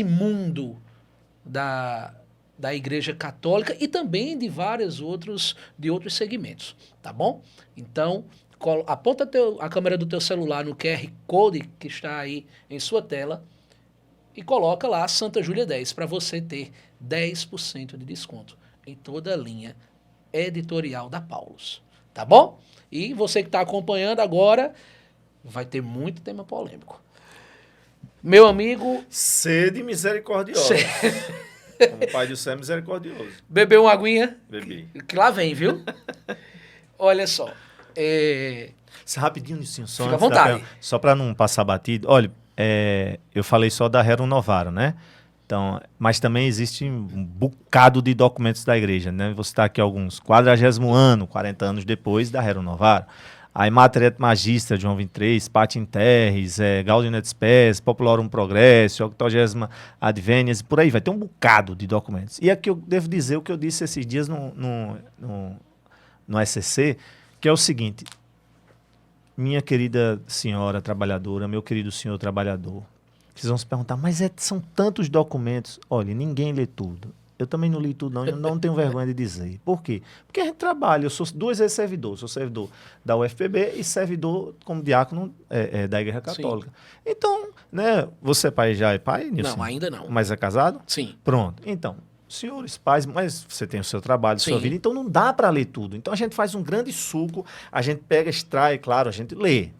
mundo da Igreja Católica e também de outros segmentos. Tá bom? Então, aponta a câmera do teu celular no QR Code que está aí em sua tela e coloca lá Santa Júlia 10 para você ter 10% de desconto em toda a linha editorial da Paulus. Tá bom? E você que está acompanhando agora, vai ter muito tema polêmico. Meu amigo... Sede misericordiosa. Como o Pai do céu é misericordioso. Bebeu uma aguinha? Bebi. Que lá vem, viu? Olha só. Rapidinho, Nicinho, só Fica à antes da vontade. só para não passar batido. Olha, eu falei só da Rerum Novarum, né? Então, mas também existe um bocado de documentos da igreja, né? Vou citar aqui alguns. 40º ano, 40 anos depois da Rerum Novarum. Aí Mater et Magistra, João 23, Patim Terris, Gaudium et Spes, Populorum Progresso, 80ª Advenias, por aí vai. Tem um bocado de documentos. E aqui eu devo dizer o que eu disse esses dias no SCC, que é o seguinte: minha querida senhora trabalhadora, meu querido senhor trabalhador, vocês vão se perguntar, mas são tantos documentos. Olha, ninguém lê tudo. Eu também não li tudo, não. Eu não tenho vergonha de dizer. Por quê? Porque a gente trabalha. Eu sou 2 vezes servidor. Sou servidor da UFPB e servidor como diácono da Igreja Católica. Sim. Então, né? Você já é pai, Nilson? Não, ainda não. Mas é casado? Sim. Pronto. Então, senhores pais, mas você tem o seu trabalho, Sim. sua vida, então não dá para ler tudo. Então a gente faz um grande suco, a gente pega, extrai, claro, a gente lê.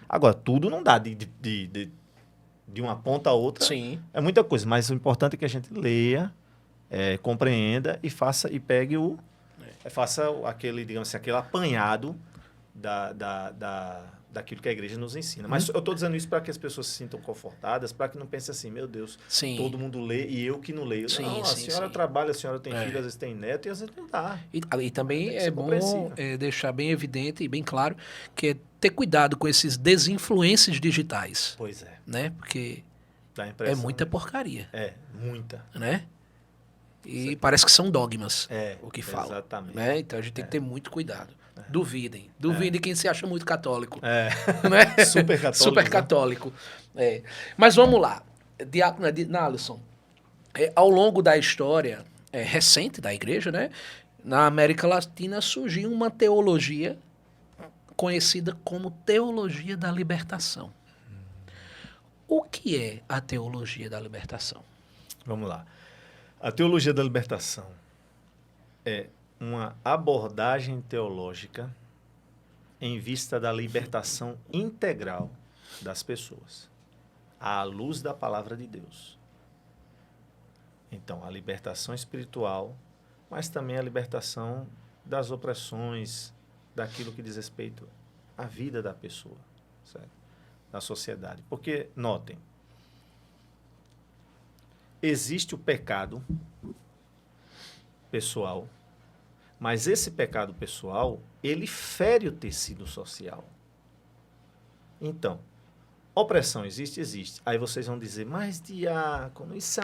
Agora, tudo não dá de uma ponta a outra. Sim. É muita coisa, mas o importante é que a gente leia, compreenda e faça e pegue faça aquele, digamos assim, aquele apanhado daquilo que a igreja nos ensina. Mas eu estou dizendo isso para que as pessoas se sintam confortadas, para que não pensem assim, meu Deus, sim, todo mundo lê e eu que não leio. Sim, não, a senhora trabalha, a senhora tem filho, às vezes tem neto e às vezes não dá. E também é bom deixar bem evidente e bem claro que é ter cuidado com esses desinfluências digitais. Pois é. Né? Porque é muita porcaria. Muita. Né? E parece que são dogmas o que falam. Exatamente. Né? Então a gente tem que ter muito cuidado. Duvidem quem se acha muito católico. Né? Super católico. Super católico. Mas vamos lá. Diácono Nalisson, ao longo da história recente da igreja, né? Na América Latina surgiu uma teologia conhecida como teologia da libertação. O que é a teologia da libertação? Vamos lá. A teologia da libertação é uma abordagem teológica em vista da libertação integral das pessoas, à luz da palavra de Deus. Então, a libertação espiritual, mas também a libertação das opressões, daquilo que diz respeito à vida da pessoa, certo? Da sociedade. Porque, notem, existe o pecado pessoal, mas esse pecado pessoal, ele fere o tecido social. Então, opressão existe? Existe. Aí vocês vão dizer, mas diácono, isso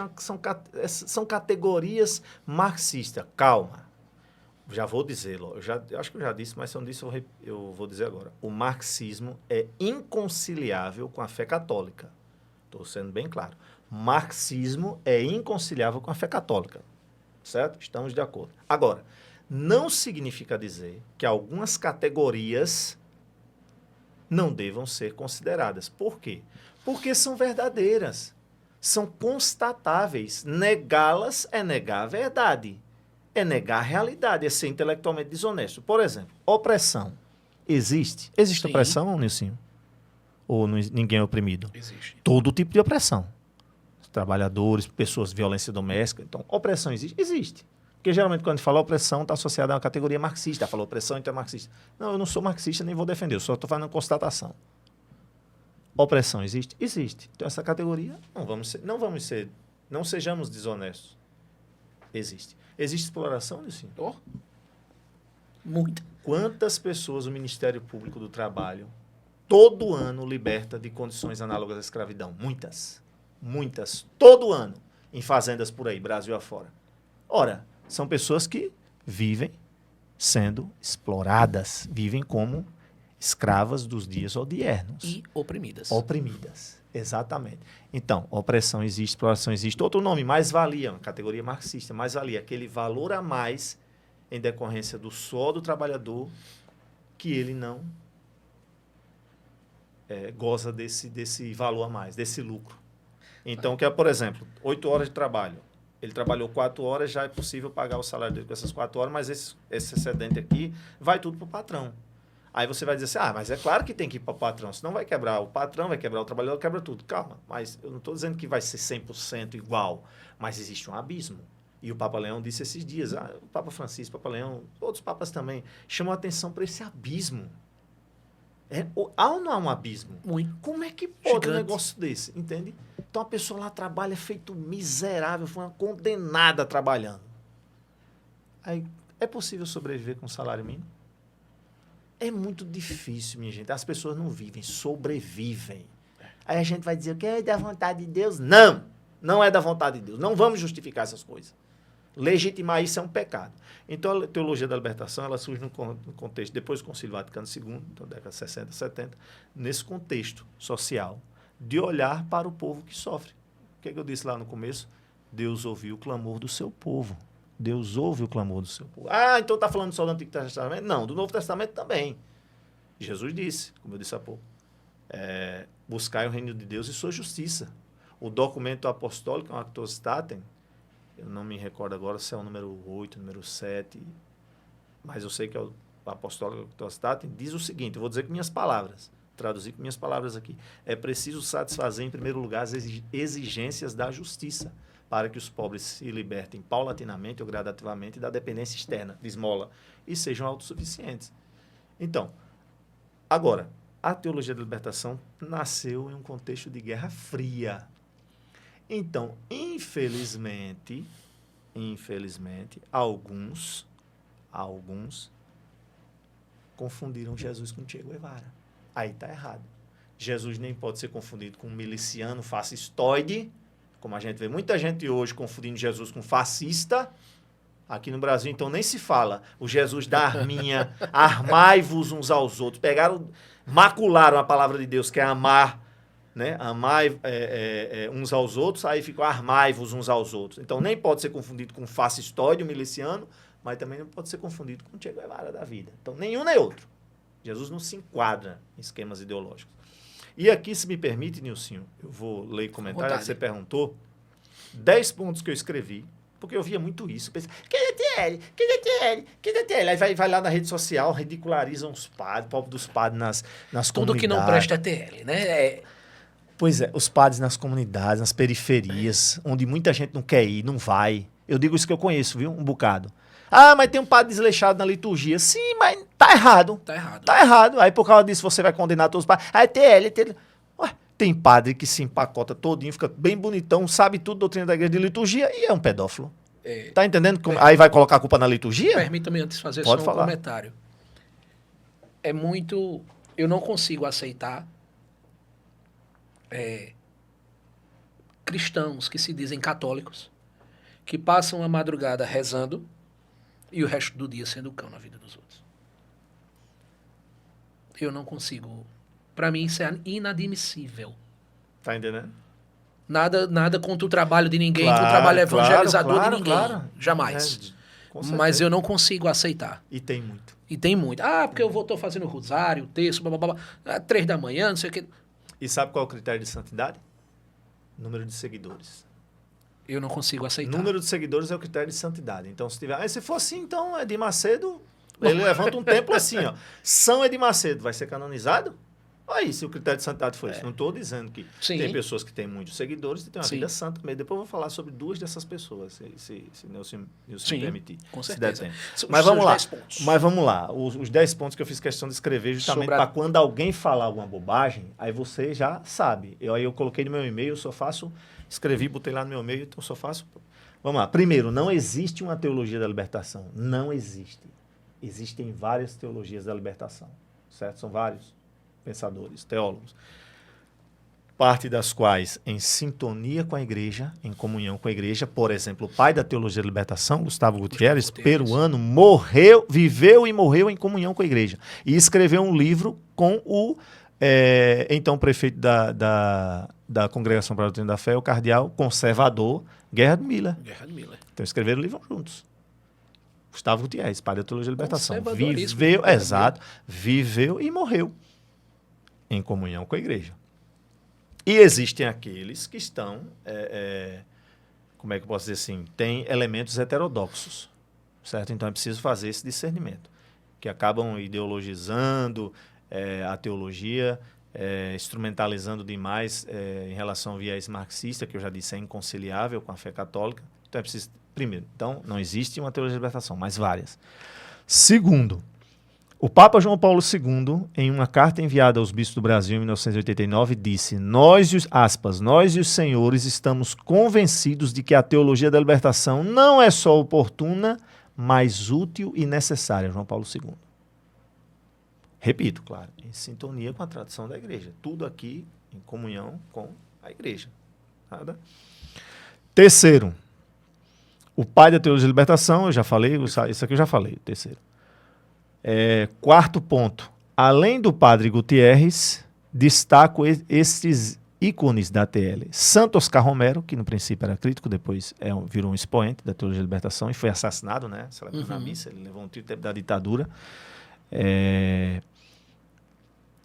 são categorias marxistas. Calma. Já vou dizer, eu acho que eu já disse, mas se eu não disse, eu vou dizer agora. O marxismo é inconciliável com a fé católica. Estou sendo bem claro. Marxismo é inconciliável com a fé católica. Certo? Estamos de acordo. Agora, não significa dizer que algumas categorias não devam ser consideradas. Por quê? Porque são verdadeiras, são constatáveis. Negá-las é negar a verdade, é negar a realidade, é ser intelectualmente desonesto. Por exemplo, opressão. Existe? Existe Sim. opressão, Nilcinho? Ou ninguém é oprimido? Existe. Todo tipo de opressão. Trabalhadores, pessoas, violência doméstica. Então, opressão existe? Existe. Porque geralmente quando a gente fala opressão está associada a uma categoria marxista. Fala opressão, então é marxista. Não, eu não sou marxista, nem vou defender. Eu só estou fazendo constatação. Opressão existe? Existe. Então essa categoria, não sejamos desonestos. Existe. Existe exploração nisso? Muita. Quantas pessoas o Ministério Público do Trabalho todo ano liberta de condições análogas à escravidão? Muitas. Todo ano. Em fazendas por aí, Brasil afora. Ora, são pessoas que vivem sendo exploradas, vivem como escravas dos dias odiernos. E oprimidas. Oprimidas, exatamente. Então, opressão existe, exploração existe. Outro nome, mais-valia, uma categoria marxista, mais-valia, aquele valor a mais em decorrência do suor do trabalhador que ele não goza desse valor a mais, desse lucro. Então, que é, por exemplo, 8 horas de trabalho. Ele trabalhou 4 horas, já é possível pagar o salário dele com essas 4 horas, mas esse excedente aqui vai tudo para o patrão. Aí você vai dizer assim, mas é claro que tem que ir para o patrão, senão vai quebrar o patrão, vai quebrar o trabalhador, quebra tudo. Calma, mas eu não estou dizendo que vai ser 100% igual, mas existe um abismo. E o Papa Leão disse esses dias, o Papa Francisco, o Papa Leão, outros papas também, chamam a atenção para esse abismo. Há ou não há um abismo? Muito. Como é que pode Gigante. um negócio desse, entende? Então a pessoa lá trabalha feito miserável, foi uma condenada trabalhando. Aí, é possível sobreviver com salário mínimo? É muito difícil, minha gente. As pessoas não vivem, sobrevivem. Aí a gente vai dizer que é da vontade de Deus. Não, não é da vontade de Deus. Não vamos justificar essas coisas. Legitimar isso é um pecado. Então, a teologia da libertação, ela surge no contexto, depois do Concílio Vaticano II, então, década de 60, 70, nesse contexto social, de olhar para o povo que sofre. O que eu disse lá no começo? Deus ouviu o clamor do seu povo. Deus ouve o clamor do seu povo. Então está falando só do Antigo Testamento? Não, do Novo Testamento também. Jesus disse, como eu disse há pouco, buscai o reino de Deus e sua justiça. O documento apostólico, o Actus Staten, eu não me recordo agora se é o número 8, número 7, mas eu sei que é o apostólico Actus Staten, diz o seguinte, eu vou dizer com minhas palavras, traduzir com minhas palavras aqui. É preciso satisfazer, em primeiro lugar, as exigências da justiça, para que os pobres se libertem paulatinamente ou gradativamente da dependência externa, de esmola, e sejam autossuficientes. Então, agora, a teologia da libertação nasceu em um contexto de Guerra Fria. Então, infelizmente, alguns confundiram Jesus com Che Guevara. Aí está errado. Jesus nem pode ser confundido com um miliciano fascistoide, como a gente vê muita gente hoje confundindo Jesus com fascista. Aqui no Brasil, então, nem se fala. O Jesus da arminha, armai-vos uns aos outros. Macularam a palavra de Deus, que é amar, né? Amar uns aos outros, aí ficou armai-vos uns aos outros. Então, nem pode ser confundido com fascistoide, um miliciano, mas também não pode ser confundido com o Che Guevara da vida. Então, nenhum nem outro. Jesus não se enquadra em esquemas ideológicos. E aqui, se me permite, Nilcinho, eu vou ler comentário que você perguntou. 10 pontos que eu escrevi, porque eu via muito isso. Pensei, que DTL? Aí vai lá na rede social, ridicularizam os padres, o povo dos padres nas Tudo comunidades. que não presta é TL, né? Pois é, os padres nas comunidades, nas periferias, onde muita gente não quer ir, não vai. Eu digo isso que eu conheço, viu? Um bocado. Mas tem um padre desleixado na liturgia. Sim, mas tá errado. Tá errado. Aí por causa disso você vai condenar todos os padres. Aí TL. Ué, tem padre que se empacota todinho, fica bem bonitão, sabe tudo, doutrina da igreja de liturgia e é um pedófilo. Tá entendendo? Aí vai colocar a culpa na liturgia? Permita-me antes fazer Pode só um falar. comentário. É muito... Eu não consigo aceitar cristãos que se dizem católicos, que passam a madrugada rezando e o resto do dia sendo cão na vida dos outros. Eu não consigo. Para mim isso é inadmissível. Tá entendendo? Nada contra o trabalho de ninguém, contra o trabalho evangelizador de ninguém. Jamais. Mas eu não consigo aceitar. E tem muito. Porque eu estou fazendo rosário, texto, blá, blá, blá, 3 da manhã, não sei o quê. E sabe qual é o critério de santidade? Número de seguidores. Eu não consigo aceitar. Número de seguidores é o critério de santidade. Então, se tiver... se for assim, então Edir Macedo, ele levanta um templo assim, ó. São Edir Macedo vai ser canonizado? Aí, se o critério de santidade foi isso. Não estou dizendo que tem pessoas que têm muitos seguidores e têm uma vida santa. Mas depois eu vou falar sobre 2 dessas pessoas, se Nilson me permitir. Com certeza. Mas vamos lá. Os 10 pontos que eu fiz questão de escrever justamente para quando alguém falar alguma bobagem, aí você já sabe. Aí eu coloquei no meu e-mail, eu só faço... Escrevi, botei lá no meu e-mail, então eu só faço... Vamos lá. Primeiro, não existe uma teologia da libertação. Não existe. Existem várias teologias da libertação. Certo? São vários pensadores, teólogos. Parte das quais em sintonia com a igreja, em comunhão com a igreja. Por exemplo, o pai da teologia da libertação, Gustavo Gutierrez, peruano, viveu e morreu em comunhão com a igreja. E escreveu um livro com o então prefeito da Congregação para a Doutrina da Fé, o cardeal conservador Gerhard Miller. Então escreveram o livro juntos. Gustavo Gutierrez, pai da teologia da libertação. Viveu e morreu em comunhão com a igreja. E existem aqueles que estão, como é que eu posso dizer assim, têm elementos heterodoxos, certo? Então é preciso fazer esse discernimento. que acabam ideologizando a teologia, instrumentalizando demais em relação ao viés marxista, que eu já disse é inconciliável com a fé católica. Então é preciso, primeiro, então não existe uma teologia de libertação, mas várias. Segundo, o Papa João Paulo II, em uma carta enviada aos bispos do Brasil em 1989, disse: nós e os senhores estamos convencidos de que a teologia da libertação não é só oportuna, mas útil e necessária. João Paulo II. Repito, claro, em sintonia com a tradição da igreja. Tudo aqui em comunhão com a igreja. Nada? Terceiro, o pai da teologia da libertação, eu já falei, isso aqui eu já falei, terceiro. Quarto ponto, além do padre Gutierrez, destaco estes ícones da TL. Santo Oscar Romero, que no princípio era crítico, depois virou um expoente da teologia da libertação e foi assassinado, né? Celebrando a missa, ele levou um tiro da ditadura.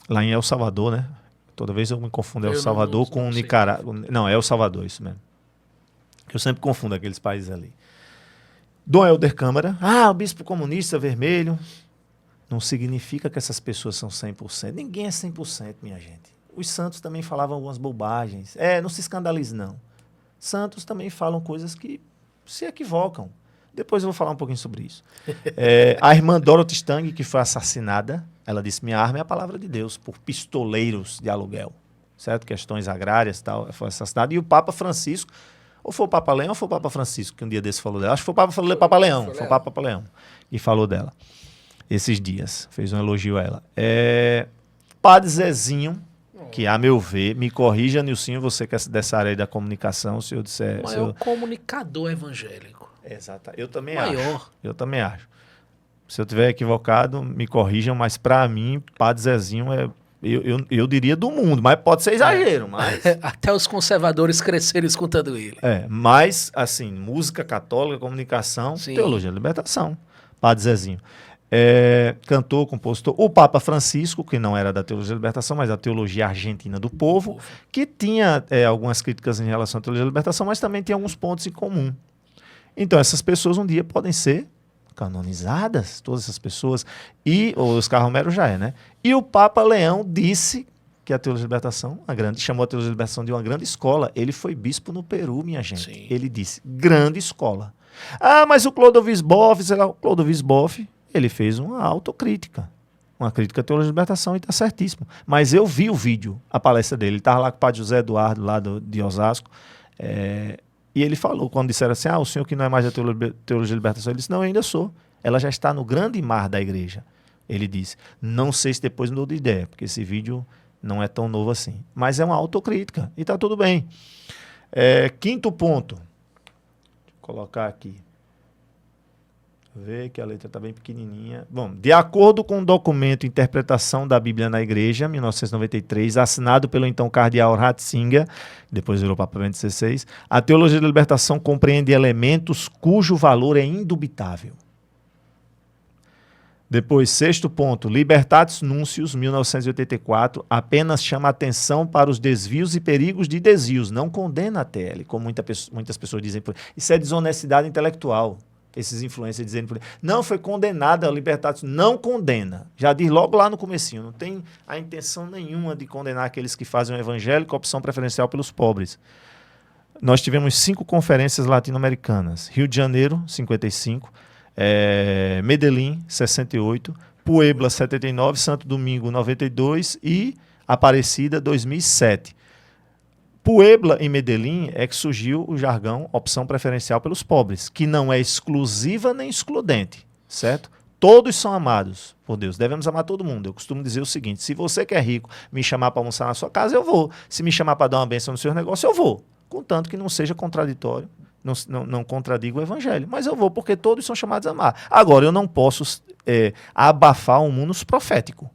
Lá em El Salvador, né? Toda vez eu me confundo El Salvador com Nicarágua. Não, é El Salvador, isso mesmo. Eu sempre confundo aqueles países ali. Dom Helder Câmara. O bispo comunista vermelho. Não significa que essas pessoas são 100%. Ninguém é 100%, minha gente. Os santos também falavam algumas bobagens. Não se escandalize, não. Santos também falam coisas que se equivocam. Depois eu vou falar um pouquinho sobre isso. A irmã Dorothy Stang, que foi assassinada, ela disse: minha arma é a palavra de Deus, por pistoleiros de aluguel. Certo? Questões agrárias e tal, foi assassinada. E o Papa Francisco, ou foi o Papa Leão ou foi o Papa Francisco, que um dia desse falou dela? Acho que foi o Papa Leão. Foi o Papa Leão que falou dela esses dias. Fez um elogio a ela. Padre Zezinho, que a meu ver, me corrija, Nilcinho, você que é dessa área aí da comunicação, se eu disser... O maior comunicador evangélico. Exato, eu também acho. Eu também acho. Se eu estiver equivocado, me corrijam, mas para mim, Padre Zezinho eu diria do mundo, mas pode ser exagero, mas... Até os conservadores cresceram escutando ele. Mas, assim, música católica, comunicação, sim. Teologia da libertação, Padre Zezinho. Cantor, compositor, o Papa Francisco, que não era da teologia da libertação, mas da teologia argentina do povo, que tinha algumas críticas em relação à teologia da libertação, mas também tem alguns pontos em comum. Então, essas pessoas um dia podem ser canonizadas, todas essas pessoas, e o Oscar Romero já né? E o Papa Leão disse que a teologia da libertação, chamou a teologia da libertação de uma grande escola. Ele foi bispo no Peru, minha gente. Sim. Ele disse, grande escola. Mas o Clodovis Boff, ele fez uma autocrítica, uma crítica à teologia da libertação, e está certíssimo. Mas eu vi o vídeo, a palestra dele. Ele estava lá com o padre José Eduardo, lá de Osasco, e ele falou, quando disseram assim, o senhor que não é mais da teologia da libertação, ele disse, não, eu ainda sou. Ela já está no grande mar da igreja. Ele disse, não sei se depois mudou de ideia, porque esse vídeo não é tão novo assim. Mas é uma autocrítica, e está tudo bem. Quinto ponto, deixa eu colocar aqui. Ver que a letra está bem pequenininha. Bom, de acordo com o documento Interpretação da Bíblia na Igreja, 1993, assinado pelo então cardeal Ratzinger, depois virou Papa Bento XVI, a teologia da libertação compreende elementos cujo valor é indubitável. Depois, sexto ponto, Libertatis Nuncius, 1984, apenas chama atenção para os desvios e perigos de desvios, não condena a TL, como muitas pessoas dizem. Isso é desonestidade intelectual. Esses influencers dizendo, não foi condenada a Libertatis, não condena. Já diz logo lá no comecinho, não tem a intenção nenhuma de condenar aqueles que fazem o evangelho com opção preferencial pelos pobres. Nós tivemos 5 conferências latino-americanas. Rio de Janeiro, 55, Medellín, 68, Puebla, 79, Santo Domingo, 92 e Aparecida, 2007. Puebla e Medellín é que surgiu o jargão opção preferencial pelos pobres, que não é exclusiva nem excludente, certo? Todos são amados por Deus, devemos amar todo mundo. Eu costumo dizer o seguinte, se você que é rico me chamar para almoçar na sua casa, eu vou. Se me chamar para dar uma bênção no seu negócio, eu vou. Contanto que não seja contraditório, não contradiga o evangelho. Mas eu vou, porque todos são chamados a amar. Agora, eu não posso abafar um mundo profético.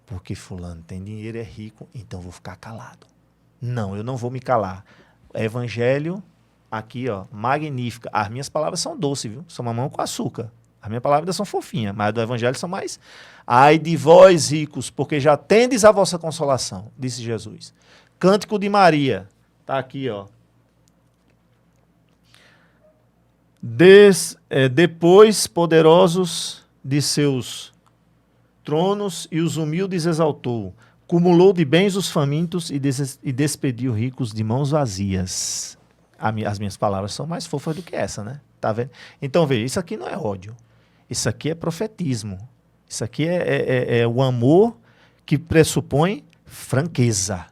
Porque fulano tem dinheiro, é rico, então vou ficar calado. Não, eu não vou me calar. Evangelho, aqui, magnífica. As minhas palavras são doces, viu? São mamão com açúcar. As minhas palavras são fofinhas, mas do evangelho são mais... Ai de vós, ricos, porque já tendes a vossa consolação, disse Jesus. Cântico de Maria, tá aqui, depois, poderosos de seus tronos e os humildes exaltou. Cumulou de bens os famintos e despediu ricos de mãos vazias. As minhas palavras são mais fofas do que essa, né? Tá vendo? Então, veja, isso aqui não é ódio. Isso aqui é profetismo. Isso aqui é o amor que pressupõe franqueza.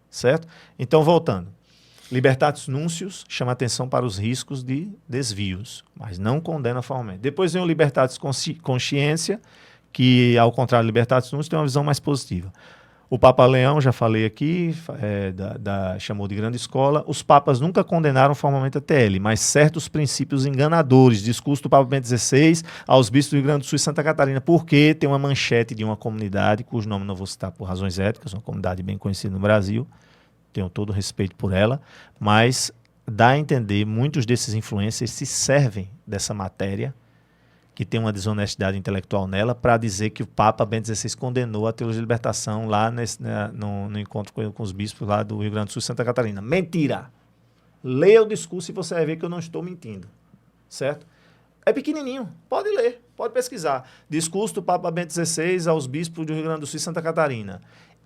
Certo? Então, voltando. Libertatis Nuncius chama atenção para os riscos de desvios, mas não condena formalmente. Depois vem o Libertatis Consciência, que, ao contrário do Libertatis Nuncius, tem uma visão mais positiva. O Papa Leão, já falei aqui, chamou de grande escola. Os papas nunca condenaram formalmente a TL, mas certos princípios enganadores. Discurso do Papa Bento XVI aos bispos do Rio Grande do Sul e Santa Catarina, porque tem uma manchete de uma comunidade, cujo nome não vou citar por razões éticas, uma comunidade bem conhecida no Brasil, tenho todo o respeito por ela, mas dá a entender, muitos desses influencers se servem dessa matéria, que tem uma desonestidade intelectual nela, para dizer que o Papa Bento XVI condenou a teologia de libertação lá no encontro com os bispos lá do Rio Grande do Sul e Santa Catarina. Mentira! Leia o discurso e você vai ver que eu não estou mentindo. Certo? É pequenininho. Pode ler, pode pesquisar. Discurso do Papa Bento XVI aos bispos do Rio Grande do Sul e Santa Catarina.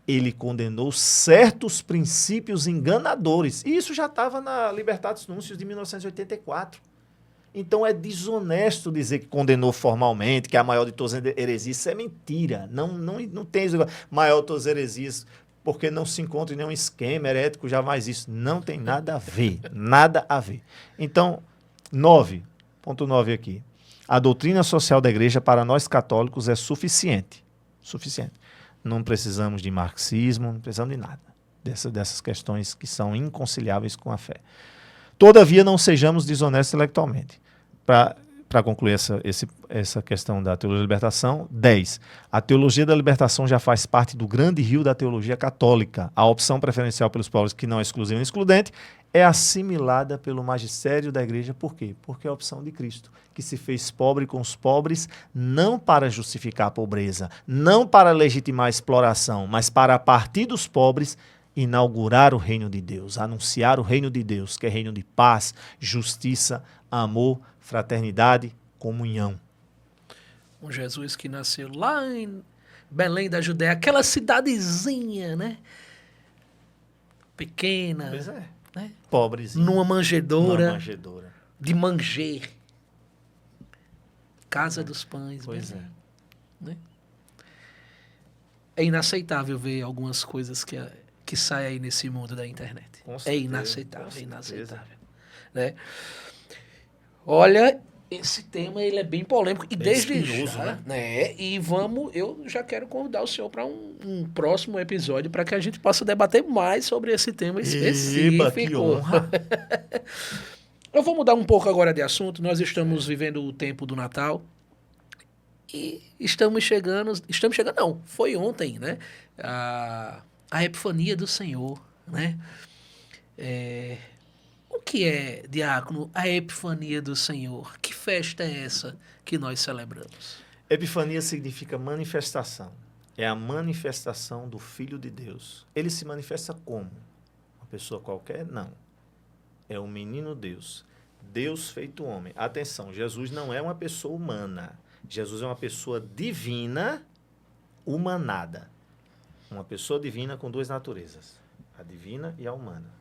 Ele condenou certos princípios enganadores. E isso já estava na Libertatis Nuncius de 1984. Então é desonesto dizer que condenou formalmente, que é a maior de todas as heresias. Isso é mentira. Não tem isso. Maior de todas as heresias, porque não se encontra em nenhum esquema herético, jamais isso. Não tem nada a ver. Nada a ver. Então, ponto 9 aqui. A doutrina social da igreja para nós católicos é suficiente. Suficiente. Não precisamos de marxismo, não precisamos de nada. Dessas questões que são inconciliáveis com a fé. Todavia, não sejamos desonestos intelectualmente. Para concluir essa questão da teologia da libertação, 10. A teologia da libertação já faz parte do grande rio da teologia católica. A opção preferencial pelos povos, que não é exclusiva nem excludente, é assimilada pelo magistério da igreja. Por quê? Porque é a opção de Cristo, que se fez pobre com os pobres, não para justificar a pobreza, não para legitimar a exploração, mas para, a partir dos pobres, inaugurar o reino de Deus, anunciar o reino de Deus, que é reino de paz, justiça, amor, fraternidade, comunhão. Um Jesus que nasceu lá em Belém da Judéia, aquela cidadezinha, né? Pequena. Pois é. Né? Pobrezinha. Numa manjedoura. De Manger. Casa dos Pães. Pois Belém, né? É inaceitável ver algumas coisas que saem aí nesse mundo da internet. É inaceitável, inaceitável. Né? Olha, esse tema ele é bem polêmico e desde espinhoso, já, né? E eu já quero convidar o senhor para um próximo episódio para que a gente possa debater mais sobre esse tema específico. Eba, que honra. Eu vou mudar um pouco agora de assunto. Nós estamos vivendo o tempo do Natal e estamos chegando, não, foi ontem, né? A Epifania do Senhor, né? O que é, diácono, a Epifania do Senhor? Que festa é essa que nós celebramos? Epifania significa manifestação. É a manifestação do Filho de Deus. Ele se manifesta como? Uma pessoa qualquer? Não. É o menino Deus. Deus feito homem. Atenção, Jesus não é uma pessoa humana. Jesus é uma pessoa divina, humanada. Uma pessoa divina com duas naturezas. A divina e a humana.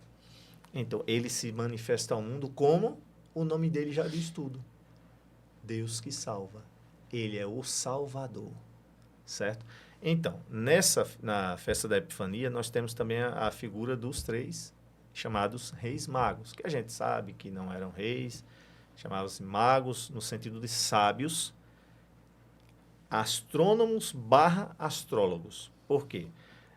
Então, ele se manifesta ao mundo como o nome dele já diz tudo. Deus que salva. Ele é o Salvador. Certo? Então, na festa da Epifania, nós temos também a figura dos três chamados reis magos, que a gente sabe que não eram reis, chamavam-se magos no sentido de sábios, astrônomos / astrólogos. Por quê?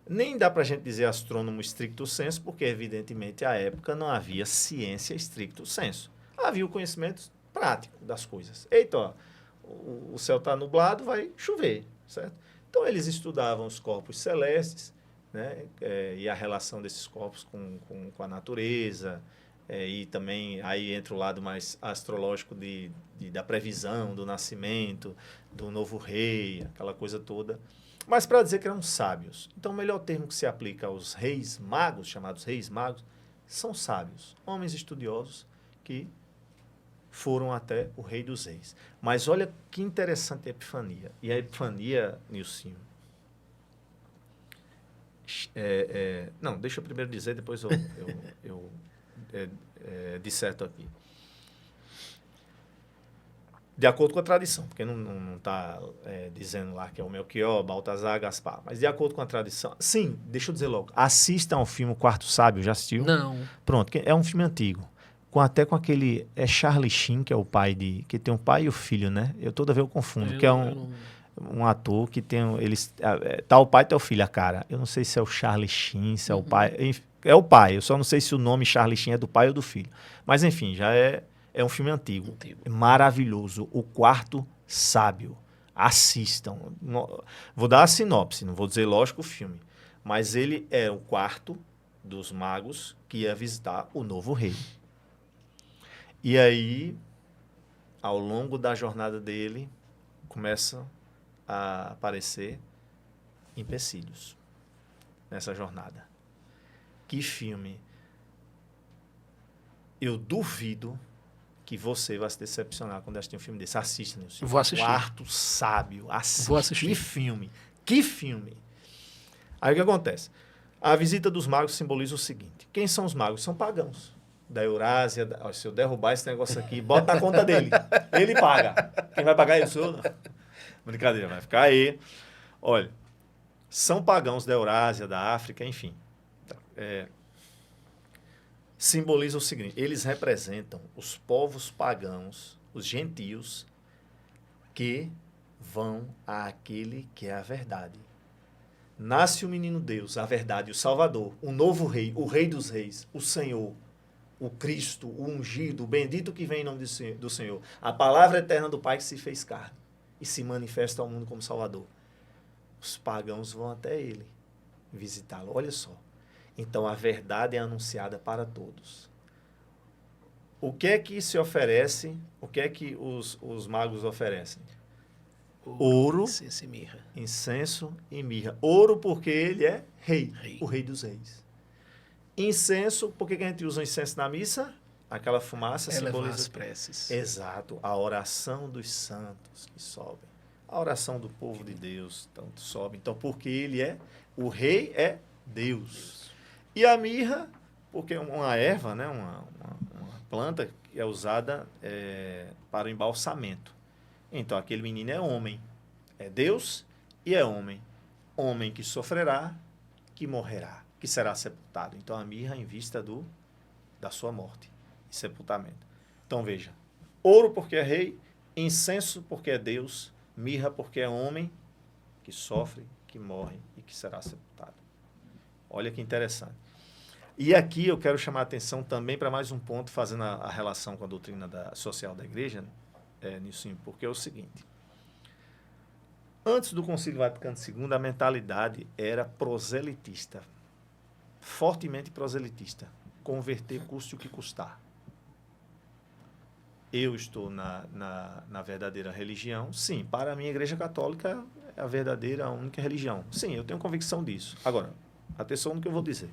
Nem dá para a gente dizer astrônomo stricto sensu, porque, evidentemente, à época não havia ciência stricto sensu. Havia o conhecimento prático das coisas. Eita, ó, o céu está nublado, vai chover, certo? Então, eles estudavam os corpos celestes, né? E a relação desses corpos com a natureza, e também aí entra o lado mais astrológico da previsão, do nascimento, do novo rei, aquela coisa toda. Mas para dizer que eram sábios. Então, o melhor termo que se aplica aos reis magos, chamados reis magos, são sábios, homens estudiosos que foram até o Rei dos Reis. Mas olha que interessante a Epifania. E a Epifania, Nilcinho... não, deixa eu primeiro dizer, depois eu disserto aqui. De acordo com a tradição, porque não está dizendo lá que é o Melchior, Baltazar, Gaspar, mas de acordo com a tradição... Sim, deixa eu dizer logo. Assistam ao filme O Quarto Sábio, já assistiu? Não. Pronto, é um filme antigo. Até com aquele... É Charlie Sheen, que é o pai de... Que tem o pai e o filho, né? Eu toda vez eu confundo, que é um ator que tem... Eles, tá o pai e tá o filho, a cara. Eu não sei se é o Charlie Sheen, se é o pai... É o pai, eu só não sei se o nome Charlie Sheen é do pai ou do filho. Mas, enfim, já é um filme antigo. Maravilhoso. O Quarto Sábio. Assistam. Vou dar a sinopse, não vou dizer, lógico, o filme. Mas ele é o quarto dos magos que ia visitar o novo rei. E aí, ao longo da jornada dele, começam a aparecer empecilhos nessa jornada. Que filme! Eu duvido que você vai se decepcionar quando assistir um filme desse. Assista, Nilson. Vou assistir. Quarto Sábio. Assista. Vou assistir. Que filme! Que filme! Aí o que acontece? A visita dos magos simboliza o seguinte. Quem são os magos? São pagãos. Da Eurásia. Se eu derrubar esse negócio aqui, bota na conta dele. Ele paga. Quem vai pagar é o senhor? Não. Brincadeira, vai ficar aí. Olha, são pagãos da Eurásia, da África, enfim. Simboliza o seguinte, eles representam os povos pagãos, os gentios, que vão àquele que é a verdade. Nasce o menino Deus, a verdade, o Salvador, o novo rei, o rei dos reis, o Senhor, o Cristo, o ungido, o bendito que vem em nome do Senhor. A palavra eterna do Pai que se fez carne e se manifesta ao mundo como Salvador. Os pagãos vão até ele visitá-lo. Olha só. Então, a verdade é anunciada para todos. O que é que se oferece? O que é que os magos oferecem? Ouro, incenso e mirra. Ouro porque ele é rei, o rei dos reis. Incenso, por que a gente usa o incenso na missa? Aquela fumaça simboliza as preces. Exato, a oração dos santos que sobem. A oração do povo de Deus tanto sobe. Então, porque ele é, o rei é Deus. E a mirra, porque é uma erva, né, uma planta que é usada para o embalsamento. Então, aquele menino é homem. É Deus e é homem. Homem que sofrerá, que morrerá, que será sepultado. Então, a mirra em vista da sua morte e sepultamento. Então, veja. Ouro porque é rei, incenso porque é Deus, mirra porque é homem que sofre, que morre e que será sepultado. Olha que interessante. E aqui eu quero chamar a atenção também para mais um ponto, fazendo a relação com a doutrina social da igreja, nisso, porque é o seguinte. Antes do Concílio Vaticano II, a mentalidade era proselitista. Fortemente proselitista. Converter custe o que custar. Eu estou na verdadeira religião. Sim, para a minha igreja católica é a verdadeira, a única religião. Sim, eu tenho convicção disso. Agora, atenção no que eu vou dizer.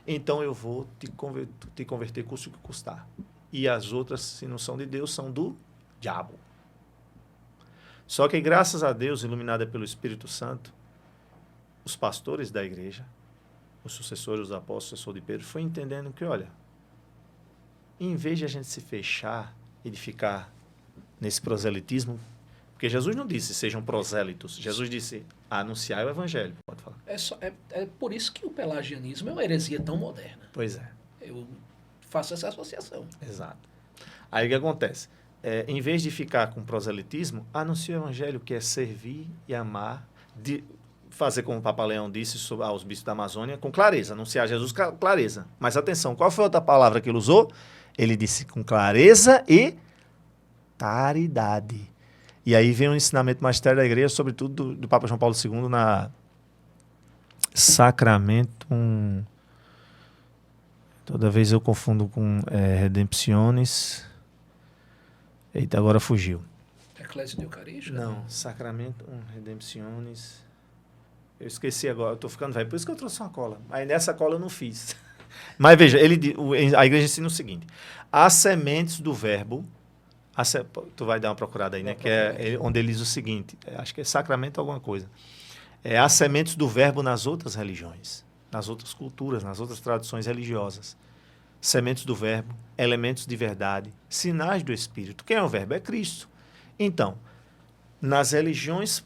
Então eu vou te converter custe o que custar. E as outras, se não são de Deus, são do diabo. Só que graças a Deus, iluminada pelo Espírito Santo, os pastores da igreja, os sucessores dos apóstolos, o sucessor de Pedro, foi entendendo que, olha, em vez de a gente se fechar e de ficar nesse proselitismo, porque Jesus não disse sejam prosélitos, Jesus disse anunciar o evangelho. Pode falar. É por isso que o pelagianismo é uma heresia tão moderna. Pois é. Eu faço essa associação. Exato. Aí o que acontece? Em vez de ficar com proselitismo, anuncie o evangelho, que é servir e amar, fazer como o Papa Leão disse aos bispos da Amazônia, com clareza, anunciar Jesus com clareza. Mas atenção, qual foi a outra palavra que ele usou? Ele disse com clareza e caridade. E aí vem um ensinamento magistério da igreja, sobretudo do Papa João Paulo II, na Sacramentum. Toda vez eu confundo com Redemptionis. Eita, agora fugiu. Eclésia de Eucaristia? Não, Sacramentum Redemptionis. Eu esqueci agora, eu estou ficando velho, por isso que eu trouxe uma cola. Aí nessa cola eu não fiz. Mas veja, a igreja ensina o seguinte: as sementes do verbo Tu vai dar uma procurada aí, né? Que é onde ele diz o seguinte, acho que é sacramento alguma coisa. Há sementes do verbo nas outras religiões, nas outras culturas, nas outras tradições religiosas. Sementes do verbo, elementos de verdade, sinais do Espírito. Quem é o verbo? É Cristo. Então, nas religiões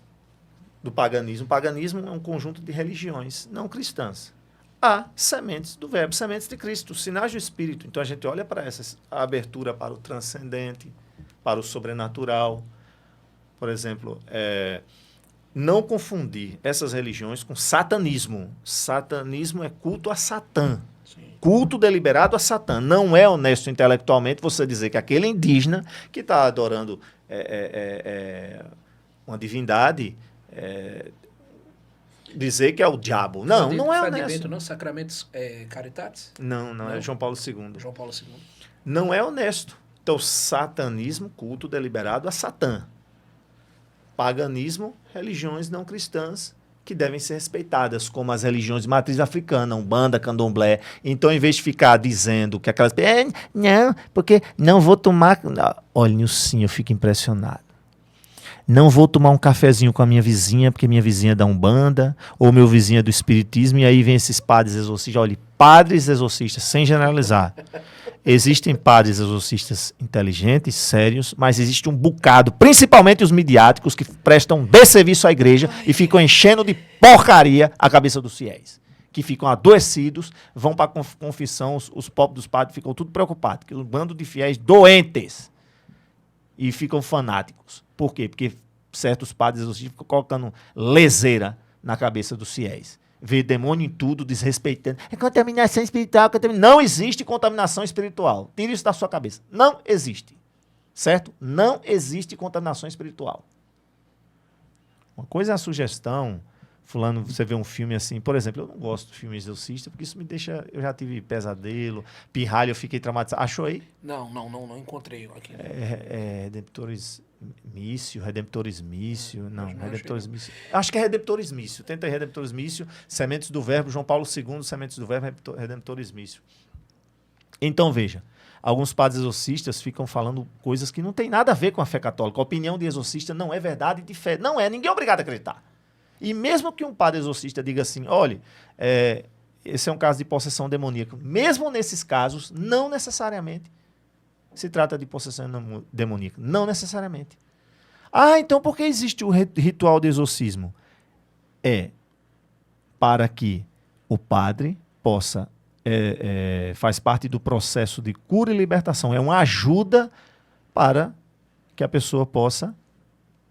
do paganismo, o paganismo é um conjunto de religiões não cristãs. Há sementes do verbo, sementes de Cristo, sinais do Espírito. Então, a gente olha para essa abertura para o transcendente, para o sobrenatural. Por exemplo, não confundir essas religiões com satanismo. Satanismo é culto a Satã. Sim. Culto deliberado a Satã. Não é honesto intelectualmente você dizer que aquele indígena que está adorando uma divindade, dizer que é o diabo. Não, não é honesto. Não, Sacramentos Caritatis? Não, é João Paulo II. João Paulo II. Não é honesto. Então, satanismo, culto deliberado a Satã. Paganismo, religiões não cristãs que devem ser respeitadas, como as religiões de matriz africana, Umbanda, Candomblé. Então, em vez de ficar dizendo que aquelas... não, porque não vou tomar... Olha, Nilcinho, eu fico impressionado. Não vou tomar um cafezinho com a minha vizinha, porque minha vizinha é da Umbanda, ou meu vizinho é do Espiritismo, e aí vem esses padres exorcistas. Olha, padres exorcistas, sem generalizar. Existem padres exorcistas inteligentes, sérios, mas existe um bocado, principalmente os midiáticos, que prestam desserviço à igreja e ficam enchendo de porcaria a cabeça dos fiéis. Que ficam adoecidos, vão para a confissão, os pobres dos padres ficam tudo preocupados, que um bando de fiéis doentes e ficam fanáticos. Por quê? Porque certos padres exorcistas ficam colocando leseira na cabeça dos fiéis. Vê demônio em tudo, desrespeitando. É contaminação espiritual. Não existe contaminação espiritual. Tire isso da sua cabeça. Não existe. Certo? Não existe contaminação espiritual. Uma coisa é a sugestão. Fulano, você vê um filme assim, por exemplo, eu não gosto de filme exorcista, porque isso me deixa... Eu já tive pesadelo, pirralho, eu fiquei traumatizado. Achou aí? Não encontrei aqui. Redemptores Mício. Não, Redemptores Mício. Acho que é Redemptores Mício. Tenta aí Redemptores Mício, Sementes do Verbo, João Paulo II, Sementes do Verbo, Redemptores Mício. Então, veja, alguns padres exorcistas ficam falando coisas que não tem nada a ver com a fé católica. A opinião de exorcista não é verdade de fé. Não é, ninguém é obrigado a acreditar. E mesmo que um padre exorcista diga assim, olha, esse é um caso de possessão demoníaca. Mesmo nesses casos, não necessariamente se trata de possessão demoníaca. Não necessariamente. Então por que existe o ritual de exorcismo? Para que o padre possa... faz parte do processo de cura e libertação. É uma ajuda para que a pessoa possa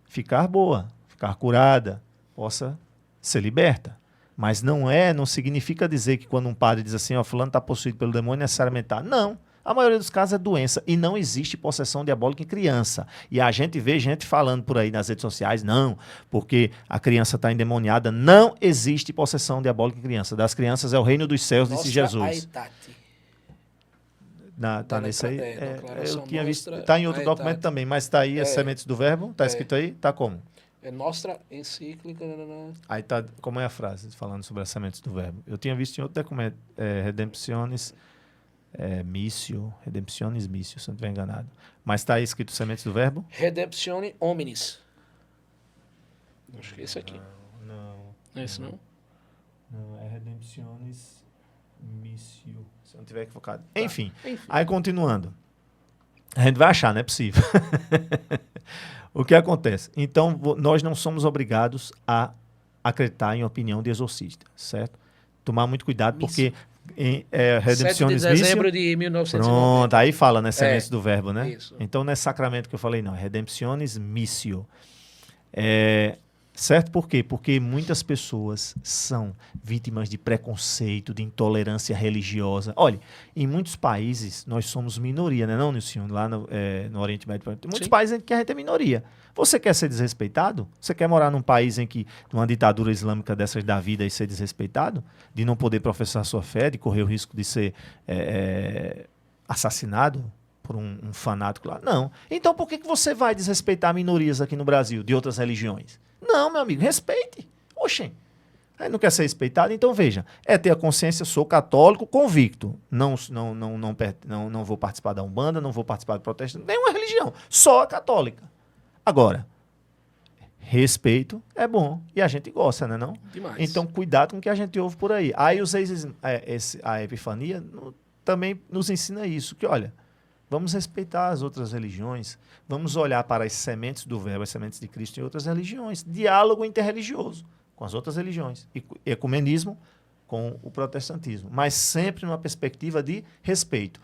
ficar boa, ficar curada, possa ser liberta. Mas não significa dizer que quando um padre diz assim, fulano está possuído pelo demônio, necessariamente está. Não. A maioria dos casos é doença e não existe possessão diabólica em criança. E a gente vê gente falando por aí nas redes sociais, não, porque a criança está endemoniada. Não existe possessão diabólica em criança. Das crianças é o reino dos céus, disse Jesus. Tá nesse aí? Eu tinha visto. Está em outro documento também, mas está aí as sementes do verbo? Está escrito aí? Está como? É Nostra Encíclica. Aí tá, como é a frase falando sobre as sementes do verbo? Eu tinha visto em outro documento, Redemptionis Missio, se eu não estiver enganado. Mas está aí escrito sementes do verbo? Redemptione Hominis. Acho que é esse aqui. Não. É esse não? Não, é Redemptionis Missio, se eu não estiver equivocado. Tá. Enfim, aí continuando. A gente vai achar, não é possível. O que acontece? Então, nós não somos obrigados a acreditar em opinião de exorcista, certo? Tomar muito cuidado, porque Redemptionis 7 de dezembro de 1990. Pronto, aí fala, né? Sementes do verbo, né? Isso. Então, não é sacramento que eu falei, não. É Redemptionis Missio. Certo? Por quê? Porque muitas pessoas são vítimas de preconceito, de intolerância religiosa. Olha, em muitos países nós somos minoria, né, não, Nilson? Lá no Oriente Médio. Tem muitos países em que a gente é minoria. Você quer ser desrespeitado? Você quer morar num país em que, numa ditadura islâmica dessas da vida, e ser desrespeitado? De não poder professar sua fé, de correr o risco de ser assassinado por um fanático lá? Não. Então por que você vai desrespeitar minorias aqui no Brasil, de outras religiões? Não, meu amigo, respeite. Oxê. Aí não quer ser respeitado, então veja, é ter a consciência, sou católico convicto, não vou participar da Umbanda, não vou participar do protestante, nenhuma religião, só a católica. Agora, respeito é bom e a gente gosta, né não? Demais. Então cuidado com o que a gente ouve por aí. Aí a Epifania também nos ensina isso, que olha, vamos respeitar as outras religiões, vamos olhar para as sementes do verbo, as sementes de Cristo em outras religiões, diálogo interreligioso com as outras religiões, e ecumenismo com o protestantismo, mas sempre numa perspectiva de respeito.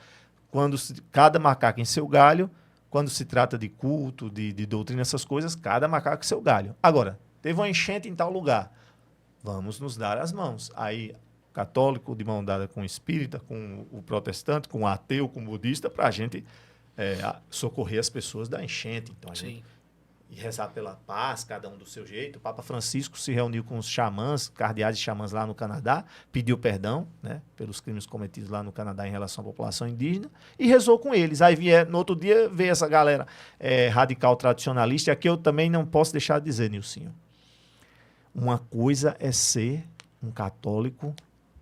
Cada macaco em seu galho, quando se trata de culto, de doutrina, essas coisas, cada macaco em seu galho. Agora, teve uma enchente em tal lugar, vamos nos dar as mãos. Aí, católico de mão dada com o espírita, com o protestante, com o ateu, com o budista, para a gente socorrer as pessoas da enchente. Então, e rezar pela paz, cada um do seu jeito. O Papa Francisco se reuniu com os xamãs, cardeais e xamãs lá no Canadá, pediu perdão, né, pelos crimes cometidos lá no Canadá em relação à população indígena e rezou com eles. Aí no outro dia veio essa galera radical tradicionalista, e aqui eu também não posso deixar de dizer, Nilcinho, uma coisa é ser um católico